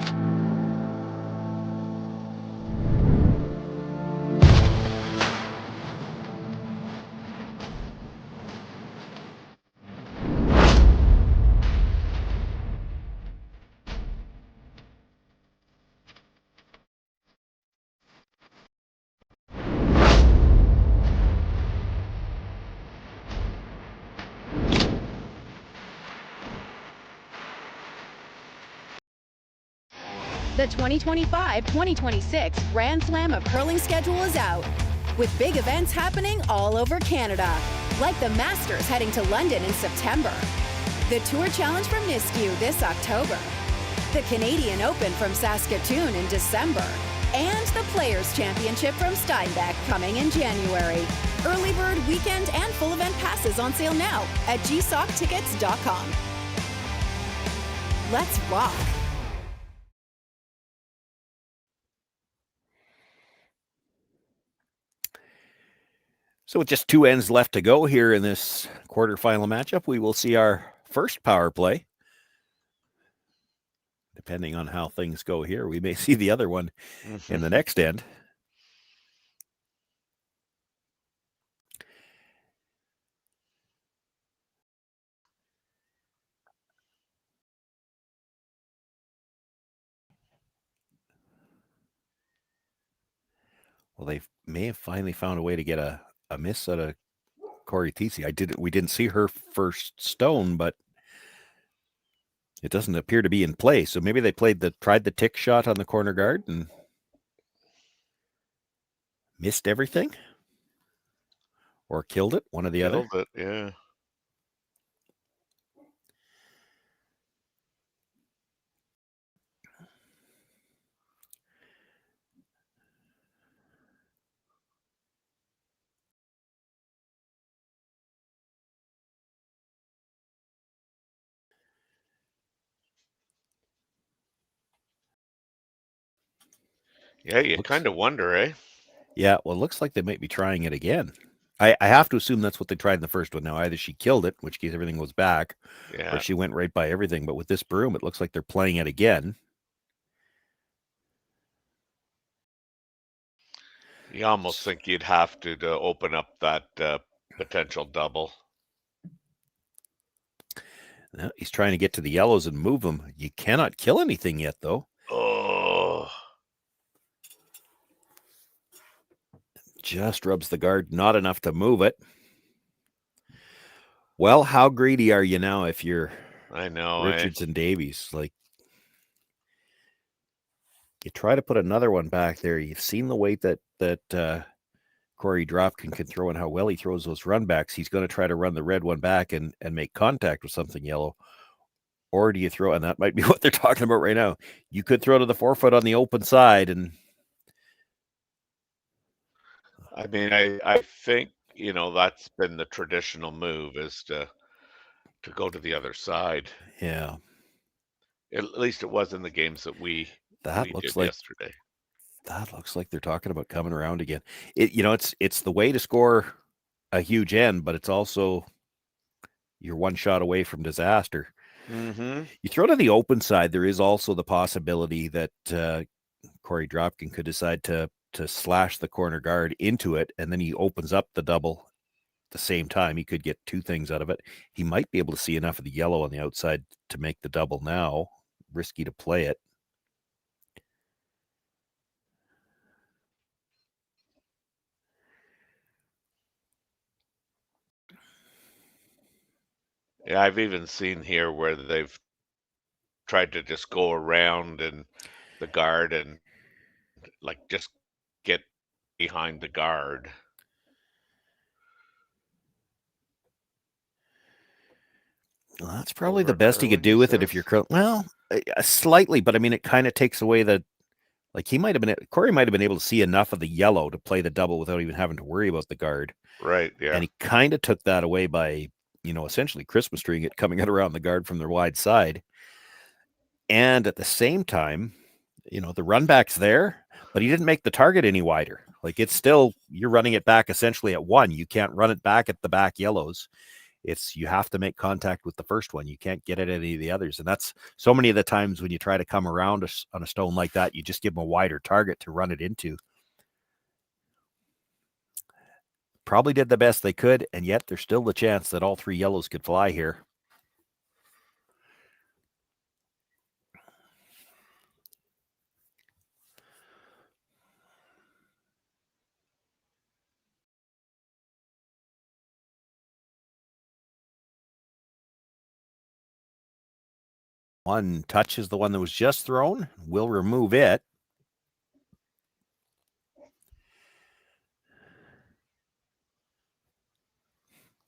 Speaker 13: The 2025-2026 Grand Slam of Curling schedule is out, with big events happening all over Canada, like the Masters heading to London in September, the Tour Challenge from Nisku this October, the Canadian Open from Saskatoon in December, and the Players' Championship from Steinbeck coming in January. Early bird weekend and full event passes on sale now at gsoctickets.com. Let's rock!
Speaker 7: So with just 2 ends left to go here in this quarterfinal matchup, we will see our first power play. Depending on how things go here, we may see the other one in the next end. Well, they may have finally found a way to get a miss out of Cory Thiesse. We didn't see her first stone, but it doesn't appear to be in play. So maybe they tried the tick shot on the corner guard and missed everything, or killed it. One or the other.
Speaker 8: Killed it, yeah. Yeah, you kind of wonder, eh?
Speaker 7: Yeah, well, it looks like they might be trying it again. I have to assume that's what they tried in the first one. Now, either she killed it, in which case everything goes back,
Speaker 8: Yeah.
Speaker 7: or she went right by everything. But with this broom, it looks like they're playing it again.
Speaker 8: You almost think you'd have to open up that potential double.
Speaker 7: Now, he's trying to get to the yellows and move them. You cannot kill anything yet, though.
Speaker 8: Oh.
Speaker 7: Just rubs the guard, not enough to move it. Well, how greedy are you now if you're
Speaker 8: I know,
Speaker 7: Richards and Davies? Like, you try to put another one back there. You've seen the weight that Corey Dropkin can throw and how well he throws those run backs. He's going to try to run the red one back and make contact with something yellow. Or do you throw, and that might be what they're talking about right now. You could throw to the 4-foot on the open side and
Speaker 8: I mean, I think, that's been the traditional move, is to go to the other side.
Speaker 7: Yeah.
Speaker 8: At least it was in the games that we
Speaker 7: looks
Speaker 8: did
Speaker 7: like
Speaker 8: yesterday.
Speaker 7: That looks like they're talking about coming around again. It's the way to score a huge end, but it's also you're one shot away from disaster.
Speaker 8: Mm-hmm.
Speaker 7: You throw to the open side, there is also the possibility that Corey Dropkin could decide to slash the corner guard into it, and then he opens up the double at the same time. He could get two things out of it. He might be able to see enough of the yellow on the outside to make the double now. Risky to play it.
Speaker 8: Yeah, I've even seen here where they've tried to just go around and the guard and like just get behind the guard.
Speaker 7: Well, that's probably the best he could do with it if you're slightly, but I mean, it kind of takes away Corey might have been able to see enough of the yellow to play the double without even having to worry about the guard.
Speaker 8: Right, yeah.
Speaker 7: And he kind of took that away by, essentially Christmas treeing it coming out around the guard from the wide side. And at the same time, the run back's there, but he didn't make the target any wider. Like, it's still, you're running it back essentially at one. You can't run it back at the back yellows. You have to make contact with the first one. You can't get at any of the others. And that's so many of the times when you try to come around on a stone like that, you just give them a wider target to run it into. Probably did the best they could, and yet there's still the chance that all three yellows could fly here. One touches the one that was just thrown. We'll remove it.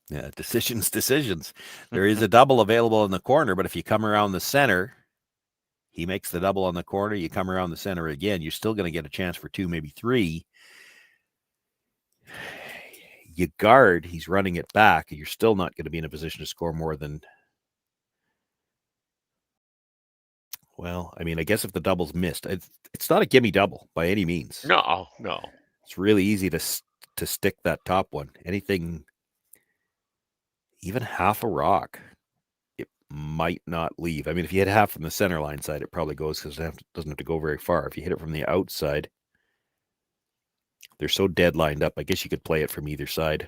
Speaker 7: Yeah, decisions. There is a double available in the corner, but if you come around the center, he makes the double on the corner. You come around the center again, you're still going to get a chance for two, maybe three. You guard, he's running it back. You're still not going to be in a position to score more than... Well, I mean, I guess if the double's missed, it's not a gimme double by any means.
Speaker 8: No.
Speaker 7: It's really easy to stick that top one. Anything, even half a rock, it might not leave. I mean, if you hit half from the center line side, it probably goes because it doesn't have to go very far. If you hit it from the outside, they're so dead lined up. I guess you could play it from either side.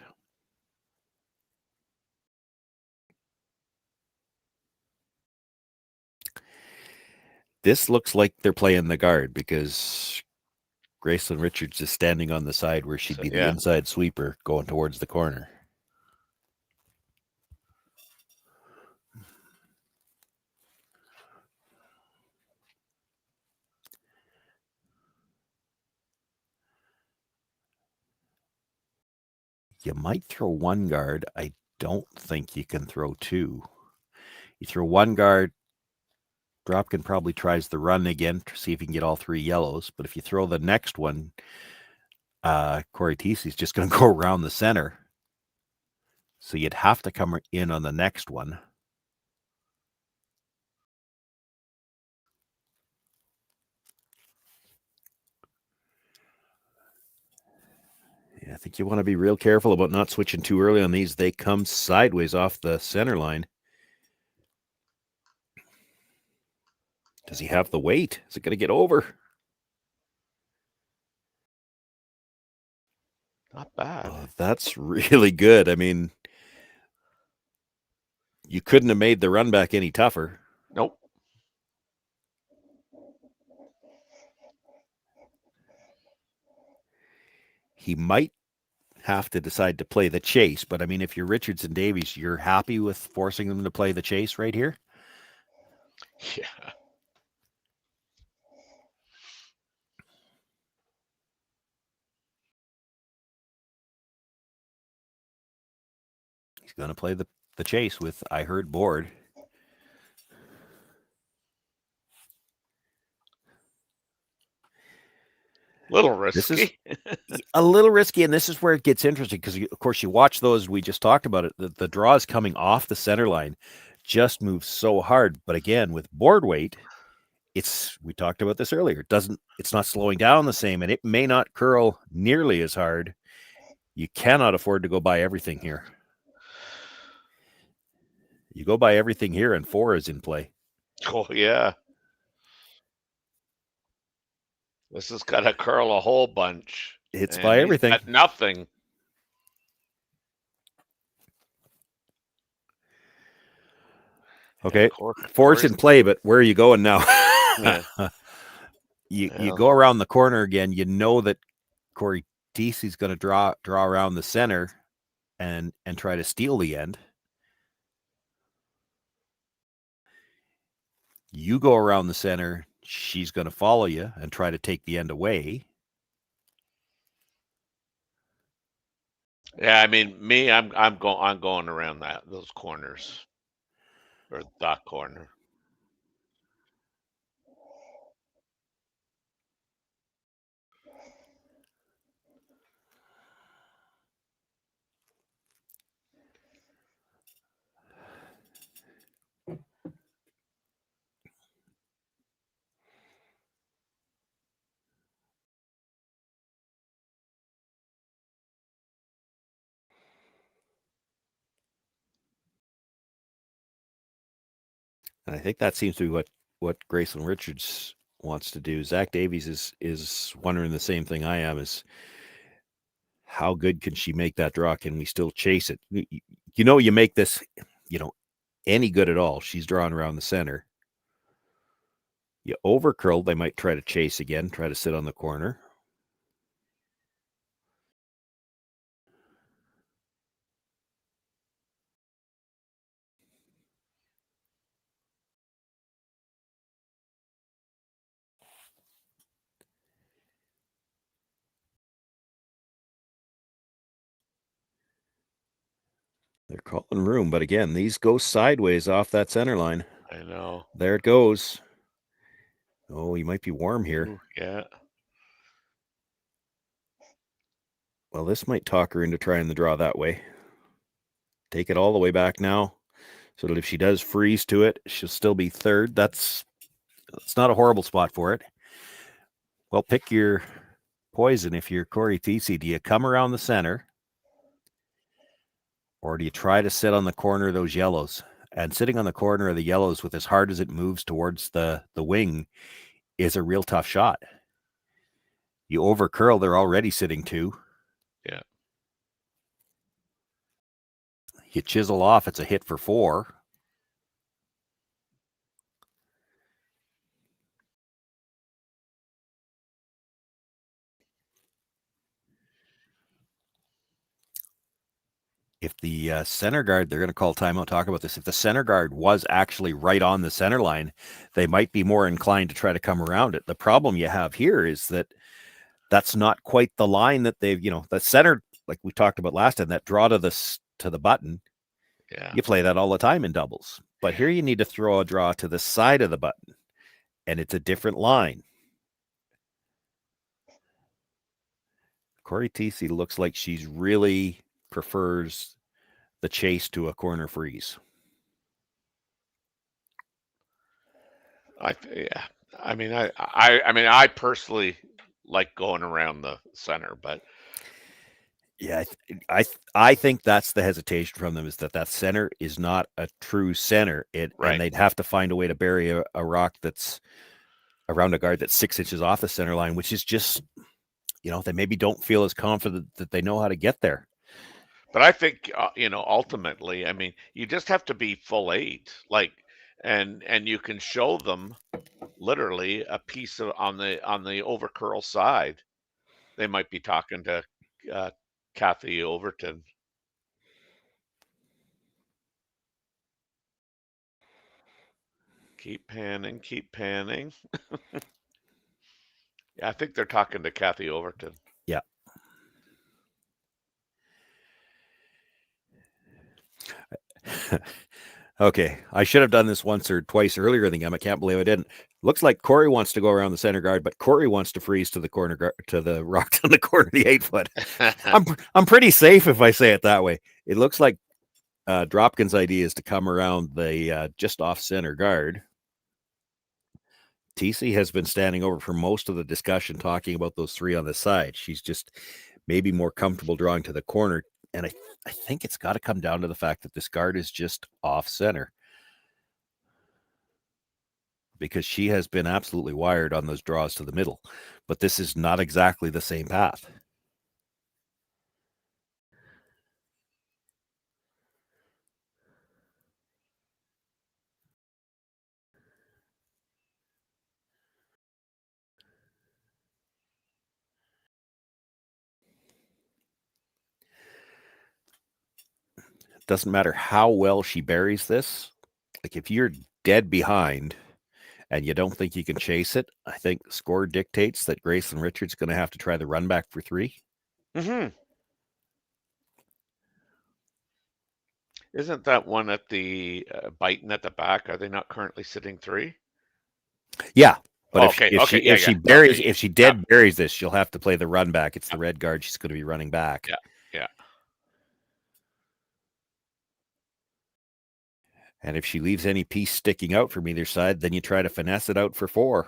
Speaker 7: This looks like they're playing the guard because Gracelyn Richards is standing on the side where she'd be the
Speaker 8: yeah.
Speaker 7: inside sweeper going towards the corner. You might throw one guard. I don't think you can throw two. You throw one guard, Dropkin probably tries the run again to see if he can get all three yellows. But if you throw the next one, Cory Thiesse is just going to go around the center. So you'd have to come in on the next one. Yeah, I think you want to be real careful about not switching too early on these. They come sideways off the center line. Does he have the weight? Is it going to get over?
Speaker 8: Not bad.
Speaker 7: Oh, that's really good. I mean, you couldn't have made the run back any tougher.
Speaker 8: Nope.
Speaker 7: He might have to decide to play the chase, but I mean, if you're Richards and Davies, you're happy with forcing them to play the chase right here?
Speaker 8: Yeah.
Speaker 7: He's going to play the chase with I heard board.
Speaker 8: Little risky.
Speaker 7: This is a little risky, and this is where it gets interesting because, of course, you watch those. We just talked about it. The draws coming off the center line just moves so hard. But again, with board weight, we talked about this earlier. It's not slowing down the same, and it may not curl nearly as hard. You cannot afford to go buy everything here. You go buy everything here, and 4 is in play.
Speaker 8: Oh, yeah. This has got to curl a whole bunch.
Speaker 7: It's by everything.
Speaker 8: At nothing.
Speaker 7: Okay, 4's in play, but where are you going now?
Speaker 8: Yeah.
Speaker 7: You go around the corner again. You know that Cory Thiesse is going to draw around the center and try to steal the end. You go around the center. She's going to follow you and try to take the end away.
Speaker 8: Yeah, I mean, me, I'm going around those corners, or that corner.
Speaker 7: And I think that seems to be what Gracelyn Richards wants to do. Zach Davies is wondering the same thing I am, is how good can she make that draw? Can we still chase it? You make this, any good at all. She's drawing around the center. You overcurl, they might try to chase again, try to sit on the corner. They're calling room, but again, these go sideways off that center line.
Speaker 8: I know.
Speaker 7: There it goes. Oh, you might be warm here.
Speaker 8: Ooh, yeah.
Speaker 7: Well, this might talk her into trying the draw that way. Take it all the way back now, so that if she does freeze to it, she'll still be third. That's not a horrible spot for it. Well, pick your poison. If you're Cory Thiesse, do you come around the center, or do you try to sit on the corner of those yellows? And sitting on the corner of the yellows with as hard as it moves towards the wing is a real tough shot. You overcurl, they're already sitting 2.
Speaker 8: Yeah.
Speaker 7: You chisel off, it's a hit for 4. if the center guard, they're going to call timeout, talk about this. If the center guard was actually right on the center line, they might be more inclined to try to come around it. The problem you have here is that that's not quite the line that they've, the center, like we talked about last time, that draw to the button.
Speaker 8: Yeah.
Speaker 7: You play that all the time in doubles. But here you need to throw a draw to the side of the button, and it's a different line. Cory Thiesse looks like she's really prefers the chase to a corner freeze.
Speaker 8: I mean, I personally like going around the center, but
Speaker 7: yeah, I think that's the hesitation from them, is that center is not a true center. And they'd have to find a way to bury a rock that's around a guard that's 6 inches off the center line, which is just, they maybe don't feel as confident that they know how to get there.
Speaker 8: But I think, ultimately, I mean, you just have to be full 8, and you can show them literally a piece of on the over curl side. They might be talking to Kathy Overton. Keep panning. Yeah, I think they're talking to Kathy Overton.
Speaker 7: Yeah. Okay, I should have done this once or twice earlier in the game. I can't believe I didn't. Looks like Korey wants to go around the center guard, but Korey wants to freeze to the corner to the rock on the corner of the 8-foot. I'm pretty safe if I say it that way. It looks like Dropkin's idea is to come around the just off center guard. Thiesse has been standing over for most of the discussion, talking about those 3 on the side. She's just maybe more comfortable drawing to the corner. And I think it's got to come down to the fact that this guard is just off center, because she has been absolutely wired on those draws to the middle. But this is not exactly the same path. Doesn't matter how well she buries this. Like, if you're dead behind and you don't think you can chase it, I think score dictates that Gracelyn Richards going to have to try the run back for 3.
Speaker 8: Mm-hmm. Isn't that one at the biting at the back? Are they not currently sitting 3?
Speaker 7: Yeah, but
Speaker 8: if
Speaker 7: she buries this, she'll have to play the run back. It's the red guard. She's going to be running back.
Speaker 8: Yeah.
Speaker 7: And if she leaves any piece sticking out from either side, then you try to finesse it out for 4.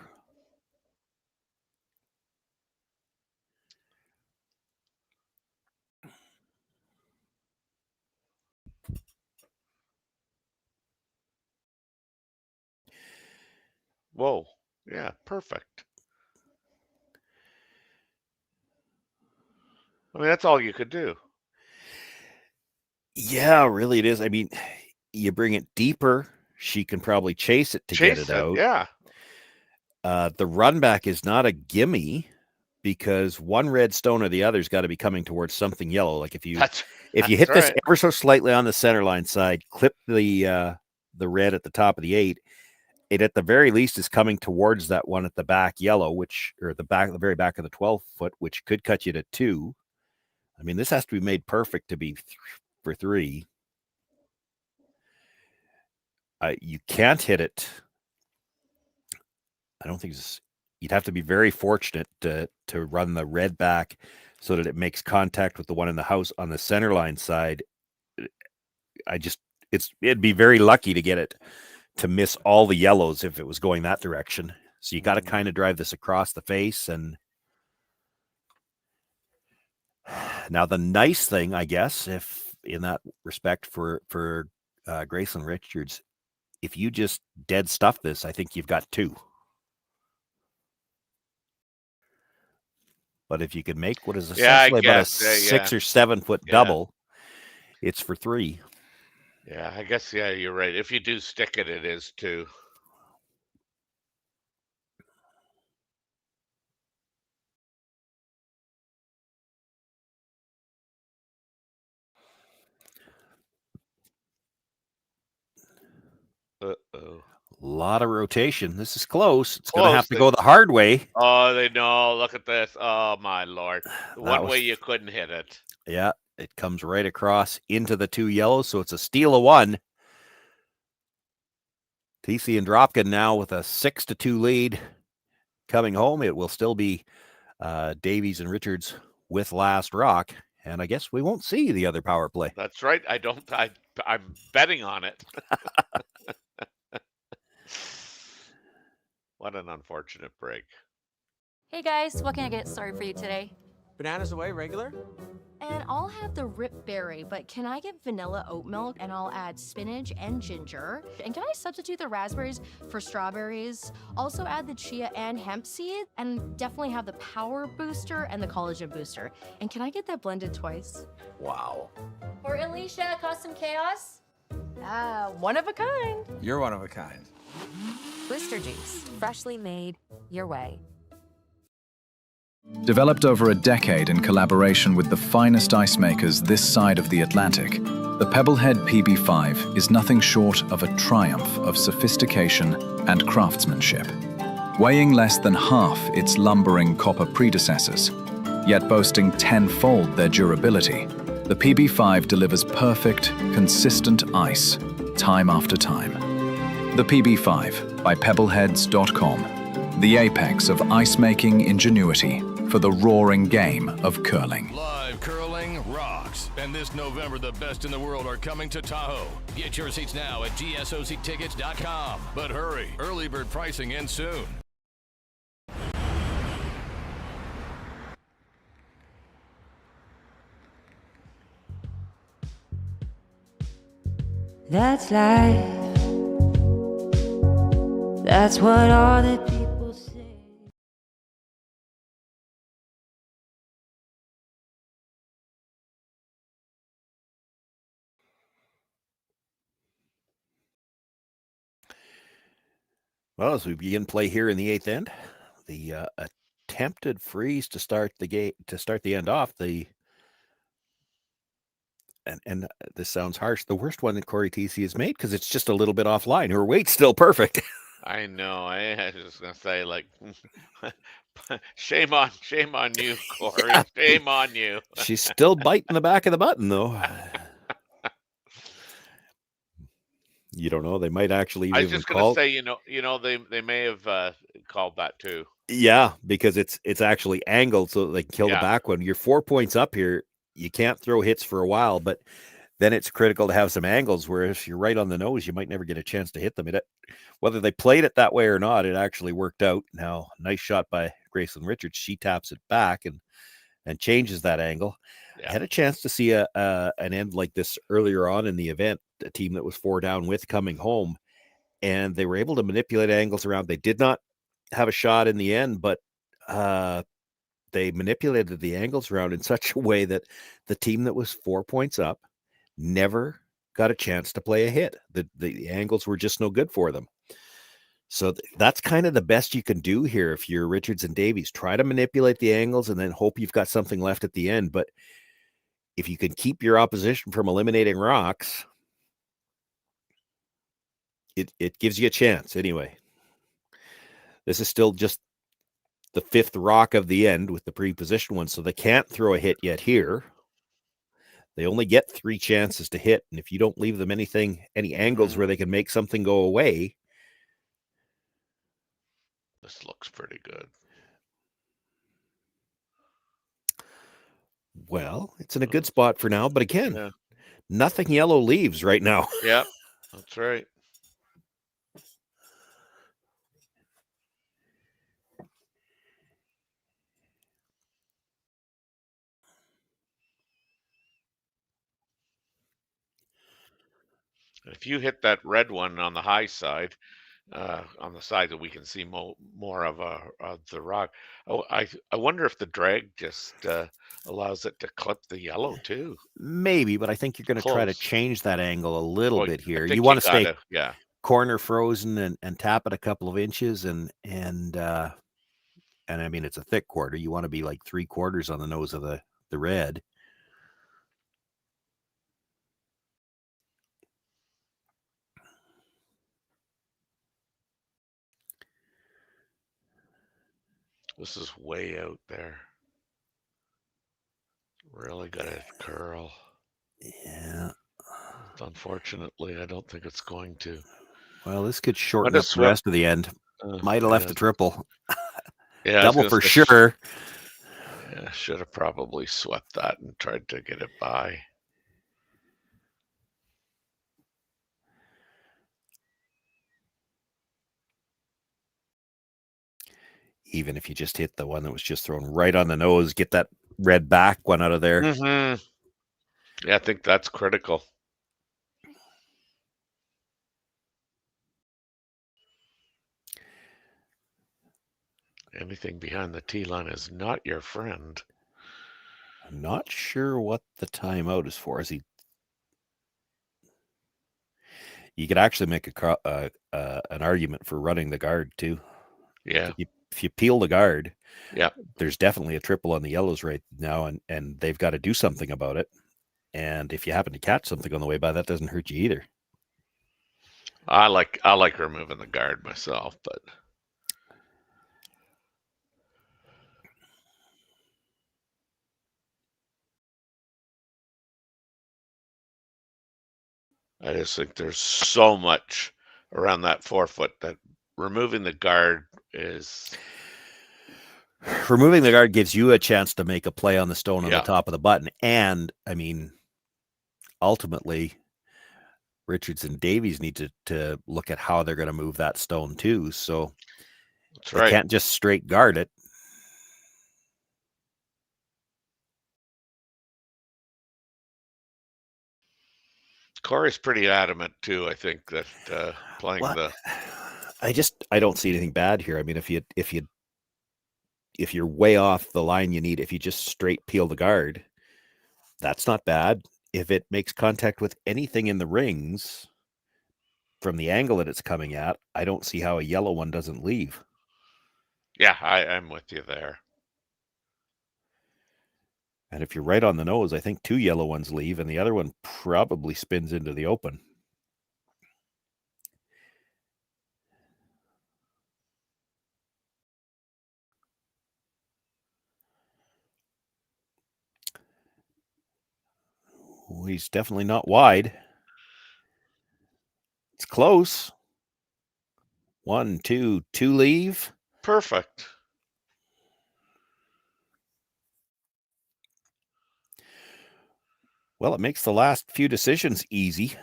Speaker 8: Whoa. Yeah, perfect. I mean, that's all you could do.
Speaker 7: Yeah, really it is. I mean, you bring it deeper, she can probably chase it to get it out.
Speaker 8: Yeah.
Speaker 7: The run back is not a gimme, because one red stone or the other's got to be coming towards something yellow. Like if you hit this ever so slightly on the center line side, clip the red at the top of the 8, it at the very least is coming towards that one at the back yellow, the very back of the 12-foot, which could cut you to 2. I mean, this has to be made perfect to be for 3. You can't hit it. I don't think you'd have to be very fortunate to run the red back so that it makes contact with the one in the house on the center line side. It'd be very lucky to get it to miss all the yellows if it was going that direction. So you got to kind of drive this across the face. And now the nice thing, I guess, if in that respect for Gracelyn Richards, if you just dead stuff this, I think you've got 2. But if you could make what is essentially about a 6 or 7 foot double, it's for 3.
Speaker 8: Yeah, I guess, you're right. If you do stick it, it is 2.
Speaker 7: lot of rotation. This is close. It's going to
Speaker 8: Close.
Speaker 7: have to go the hard way.
Speaker 8: Oh, they know. Look at this. Oh, my Lord. The
Speaker 7: That
Speaker 8: one way
Speaker 7: was-
Speaker 8: you couldn't hit it.
Speaker 7: Yeah, it comes right across into the 2 yellows, so it's a steal of 1. Thiesse and Dropkin now with a 6-2 lead coming home. It will still be Davies and Richards with last rock, and I guess we won't see the other power play.
Speaker 8: That's right. I'm betting on it. What an unfortunate break.
Speaker 3: Hey guys, what can I get started for you today?
Speaker 2: Bananas away, regular?
Speaker 1: And I'll have the rip berry, but can I get vanilla oat milk and I'll add spinach and ginger? And can I substitute the raspberries for strawberries? Also add the chia and hemp seed, and definitely have the power booster and the collagen booster. And can I get that blended twice?
Speaker 2: Wow.
Speaker 15: For Alicia, Custom Chaos.
Speaker 1: One of a kind.
Speaker 2: You're one of a kind.
Speaker 4: Blister juice, freshly made, your way.
Speaker 12: Developed over a decade in collaboration with the finest ice makers this side of the Atlantic, the Pebblehead PB5 is nothing short of a triumph of sophistication and craftsmanship. Weighing less than half its lumbering copper predecessors, yet boasting tenfold their durability, the PB5 delivers perfect, consistent ice, time after time. The PB5 by Pebbleheads.com, the apex of ice-making ingenuity for the roaring game of curling.
Speaker 5: Live curling rocks. And this November, the best in the world are coming to Tahoe. Get your seats now at gsoctickets.com. But hurry, early bird pricing ends soon.
Speaker 6: That's life. That's what all the people say.
Speaker 7: Well, as we begin play here in the 8th end, the attempted freeze to start the game, to start the end off, and this sounds harsh, the worst one that Cory Thiesse has made, because it's just a little bit offline. Her weight's still perfect.
Speaker 8: I know. I was just gonna say, like, shame on you, Cory.
Speaker 7: Yeah.
Speaker 8: Shame on you.
Speaker 7: She's still biting the back of the button, though. You don't know. They might actually
Speaker 8: I was
Speaker 7: even
Speaker 8: just gonna
Speaker 7: call.
Speaker 8: say, they may have called that too.
Speaker 7: Yeah, because it's actually angled so that they can kill the
Speaker 8: Yeah.
Speaker 7: back one. You're 4 points up here. You can't throw hits for a while, but then it's critical to have some angles, where if you're right on the nose, you might never get a chance to hit them. Whether they played it that way or not, it actually worked out. Now, nice shot by Gracelyn Richards. She taps it back and changes that angle.
Speaker 8: Yeah.
Speaker 7: I had a chance to see an end like this earlier on in the event, a team that was 4 down with coming home, and they were able to manipulate angles around. They did not have a shot in the end, but they manipulated the angles around in such a way that the team that was 4 points up never got a chance to play a hit. The angles were just no good for them. So that's kind of the best you can do here if you're Richards and Davies. Try to manipulate the angles and then hope you've got something left at the end. But if you can keep your opposition from eliminating rocks, it gives you a chance. Anyway, this is still just the 5th rock of the end with the pre-position one, so they can't throw a hit yet here. They only get 3 chances to hit, and if you don't leave them any angles where they can make something go away.
Speaker 8: This looks pretty good.
Speaker 7: Well, it's in a good spot for now, but again,
Speaker 8: Yeah.
Speaker 7: nothing yellow leaves right now.
Speaker 8: Yep, that's right. If you hit that red one on the high side, on the side that we can see more of the rock, I wonder if the drag just allows it to clip the yellow too.
Speaker 7: Maybe, but I think you're going to try to
Speaker 8: Close.
Speaker 7: change that angle a little
Speaker 8: Well,
Speaker 7: bit
Speaker 8: I
Speaker 7: here.
Speaker 8: think
Speaker 7: You want to stay
Speaker 8: gotta, yeah.
Speaker 7: corner frozen and tap it a couple of inches, and I mean, it's a thick quarter. You want to be like 3/4 on the nose of the red.
Speaker 8: This is way out there. Really got to curl.
Speaker 7: Yeah.
Speaker 8: Unfortunately, I don't think it's going to.
Speaker 7: Well, this could shorten
Speaker 8: Might
Speaker 7: up
Speaker 8: have
Speaker 7: the rest of the end. Might have left a triple. Double for sure.
Speaker 8: Yeah, should have probably swept that and tried to get it by.
Speaker 7: Even if you just hit the one that was just thrown right on the nose, get that red back one out of there.
Speaker 8: Mm-hmm. Yeah, I think that's critical. Anything behind the tee line is not your friend.
Speaker 7: I'm not sure what the timeout is for. Is he? You could actually make an argument for running the guard too.
Speaker 8: Yeah.
Speaker 7: If you peel the guard,
Speaker 8: yeah,
Speaker 7: there's definitely a triple on the yellows right now, and they've got to do something about it. And if you happen to catch something on the way by, that doesn't hurt you either.
Speaker 8: I like removing the guard myself, but I just think there's so much around that 4 foot that removing the guard is...
Speaker 7: Removing the guard gives you a chance to make a play on the stone on the top of the button. And, I mean, ultimately, Richards and Davies need to look at how they're going to move that stone too. So
Speaker 8: that's right.
Speaker 7: They can't just straight guard it.
Speaker 8: Corey's pretty adamant too. I think that playing
Speaker 7: I don't see anything bad here. I mean, if you're way off the line if you just straight peel the guard, that's not bad. If it makes contact with anything in the rings from the angle that it's coming at, I don't see how a yellow one doesn't leave.
Speaker 8: Yeah, I'm with you there.
Speaker 7: And if you're right on the nose, I think 2 yellow ones leave, and the other one probably spins into the open. Oh, he's definitely not wide. It's close. 1, 2, 2 leave.
Speaker 8: Perfect.
Speaker 7: Well, it makes the last few decisions easy.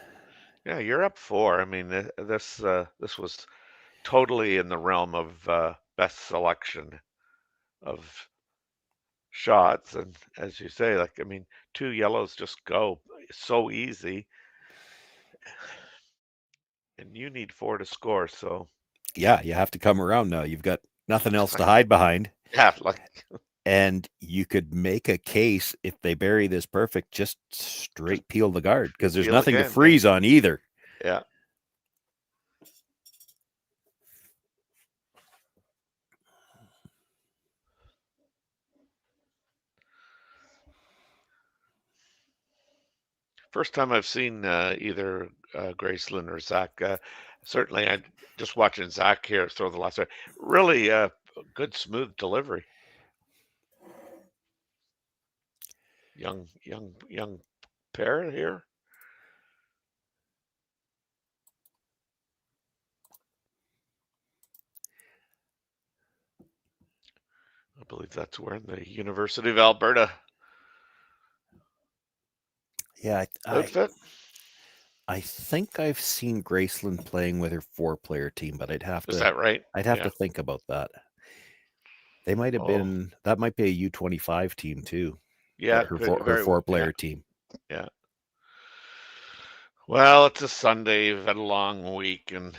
Speaker 8: Yeah, you're up 4. I mean, this was totally in the realm of best selection of shots, and as you say, like, I mean, 2 yellows just go so easy, and you need 4 to score. So
Speaker 7: yeah, you have to come around now. You've got nothing else to hide behind.
Speaker 8: Yeah, like.
Speaker 7: And you could make a case if they bury this perfect, just straight peel the guard because there's nothing to freeze on either.
Speaker 8: Yeah. First time I've seen either Gracelyn or Zach. Certainly, I just watching Zach here throw the last. Really good, smooth delivery. Young pair here. I believe that's wearing the University of Alberta.
Speaker 7: Yeah,
Speaker 8: outfit.
Speaker 7: I think I've seen Gracelyn playing with her 4-player team, but I'd have to.
Speaker 8: Is that right?
Speaker 7: I'd have to think about that. They might have been. That might be a U25 team too.
Speaker 8: Yeah,
Speaker 7: her 4-player team.
Speaker 8: Yeah. Well, it's a Sunday. You've had a long week, and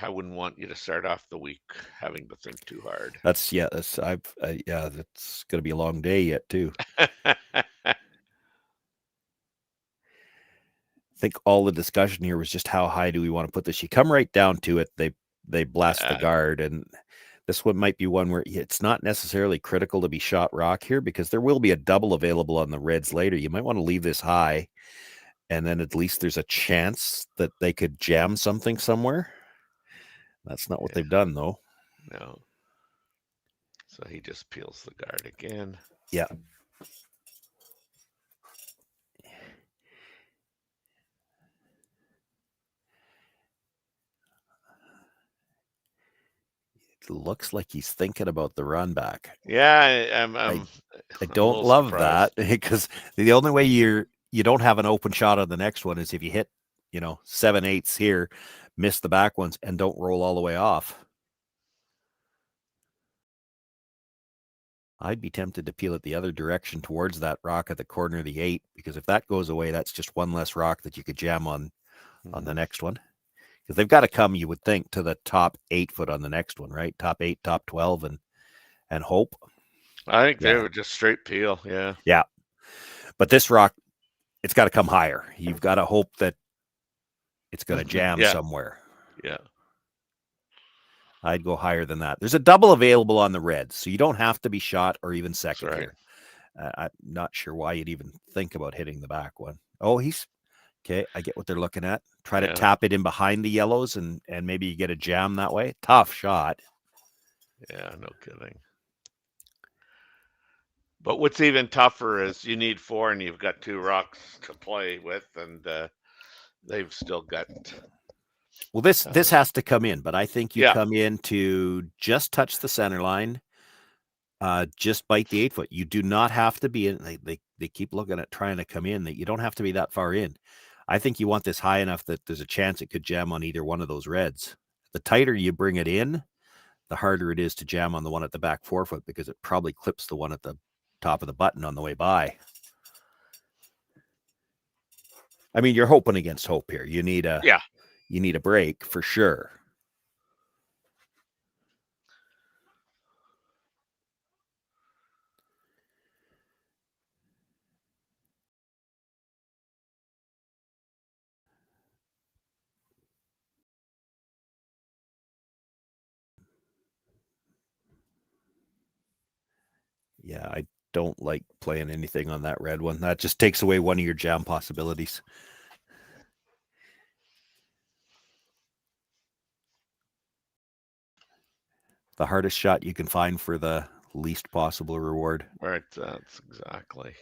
Speaker 8: I wouldn't want you to start off the week having to think too hard.
Speaker 7: That's that's going to be a long day yet too. I think all the discussion here was just how high do we want to put this. You come right down to it. They blast the guard, and this one might be one where it's not necessarily critical to be shot rock here because there will be a double available on the reds later. You might want to leave this high, and then at least there's a chance that they could jam something somewhere. That's not what they've done, though.
Speaker 8: No. So he just peels the guard again.
Speaker 7: Yeah. It looks like he's thinking about the run back.
Speaker 8: Yeah,
Speaker 7: I don't love that, because the only way you don't have an open shot on the next one is if you hit, 7/8 here, miss the back ones, and don't roll all the way off. I'd be tempted to peel it the other direction towards that rock at the corner of the 8, because if that goes away, that's just one less rock that you could jam on the next one. Because they've got to come, you would think, to the top 8 foot on the next one, right? Top 8, top 12, and hope.
Speaker 8: I think they would just straight peel, yeah.
Speaker 7: Yeah. But this rock, it's got to come higher. You've got to hope that it's going to jam somewhere.
Speaker 8: Yeah.
Speaker 7: I'd go higher than that. There's a double available on the reds, so you don't have to be shot or even second here. I'm not sure why you'd even think about hitting the back one. Oh, he's okay. I get what they're looking at. Try to tap it in behind the yellows, and maybe you get a jam that way. Tough shot.
Speaker 8: Yeah, no kidding. But what's even tougher is you need 4 and you've got 2 rocks to play with, and they've still got.
Speaker 7: Well, this has to come in, but I think you come in to just touch the center line, just bite the 8 foot. You do not have to be in. They keep looking at trying to come in. That you don't have to be that far in. I think you want this high enough that there's a chance it could jam on either one of those reds. The tighter you bring it in, the harder it is to jam on the one at the back 4 foot, because it probably clips the one at the top of the button on the way by. I mean, you're hoping against hope here. You need a break for sure. Yeah, I don't like playing anything on that red one. That just takes away one of your jam possibilities. The hardest shot you can find for the least possible reward.
Speaker 8: Right, that's exactly.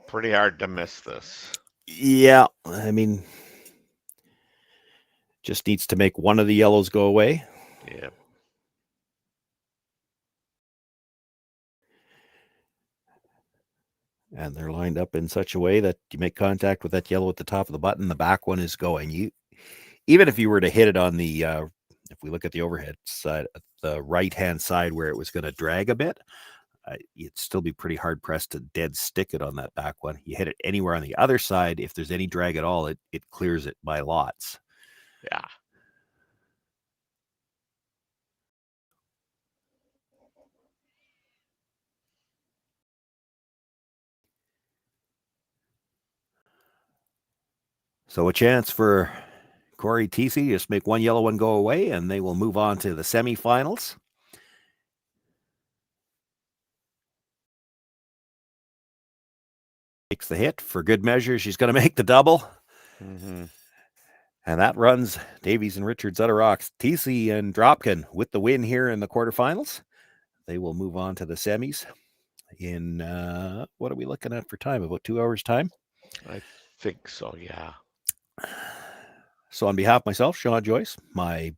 Speaker 8: Pretty hard to miss this.
Speaker 7: Yeah, I mean, just needs to make one of the yellows go away.
Speaker 8: Yeah.
Speaker 7: And they're lined up in such a way that you make contact with that yellow at the top of the button, the back one is going. Even if you were to hit it on the, if we look at the overhead side, the right-hand side where it was going to drag a bit, you'd still be pretty hard-pressed to dead stick it on that back one. You hit it anywhere on the other side, if there's any drag at all, it clears it by lots.
Speaker 8: Yeah.
Speaker 7: So a chance for Cory Thiesse, just make one yellow one go away, and they will move on to the semifinals. Makes the hit. For good measure, she's going to make the double.
Speaker 8: Mm-hmm.
Speaker 7: And that runs Davies and Richards out of rocks. Thiesse and Dropkin with the win here in the quarterfinals. They will move on to the semis in, what are we looking at for time? About 2 hours time?
Speaker 8: I think so, yeah.
Speaker 7: So on behalf of myself, Sean Joyce, my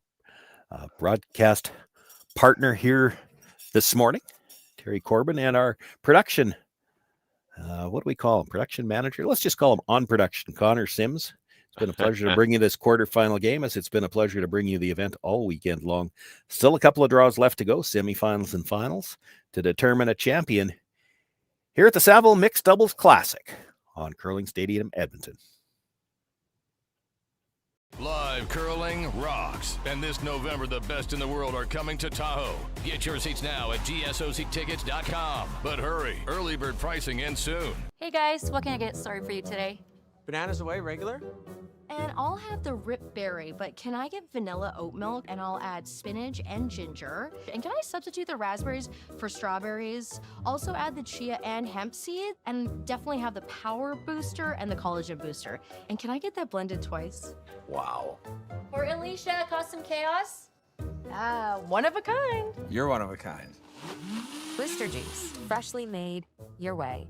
Speaker 7: broadcast partner here this morning, Terry Corbin, and our production what do we call him? Production manager? Let's just call him on production, Connor Sims. It's been a pleasure to bring you this quarterfinal game, as it's been a pleasure to bring you the event all weekend long. Still a couple of draws left to go, semifinals and finals, to determine a champion here at the Saville Mixed Doubles Classic on Curling Stadium, Edmonton.
Speaker 5: Live curling rocks. And this November, the best in the world are coming to Tahoe. Get your seats now at gsoctickets.com. But hurry, early bird pricing ends soon.
Speaker 3: Hey guys, what can I get started for you today?
Speaker 2: Bananas away, regular?
Speaker 1: And I'll have the rip berry, but can I get vanilla oat milk and I'll add spinach and ginger? And can I substitute the raspberries for strawberries? Also add the chia and hemp seed, and definitely have the power booster and the collagen booster. And can I get that blended twice?
Speaker 2: Wow.
Speaker 15: For Alicia, custom chaos?
Speaker 1: One of a kind.
Speaker 2: You're one of a kind.
Speaker 4: Blister juice, freshly made your way.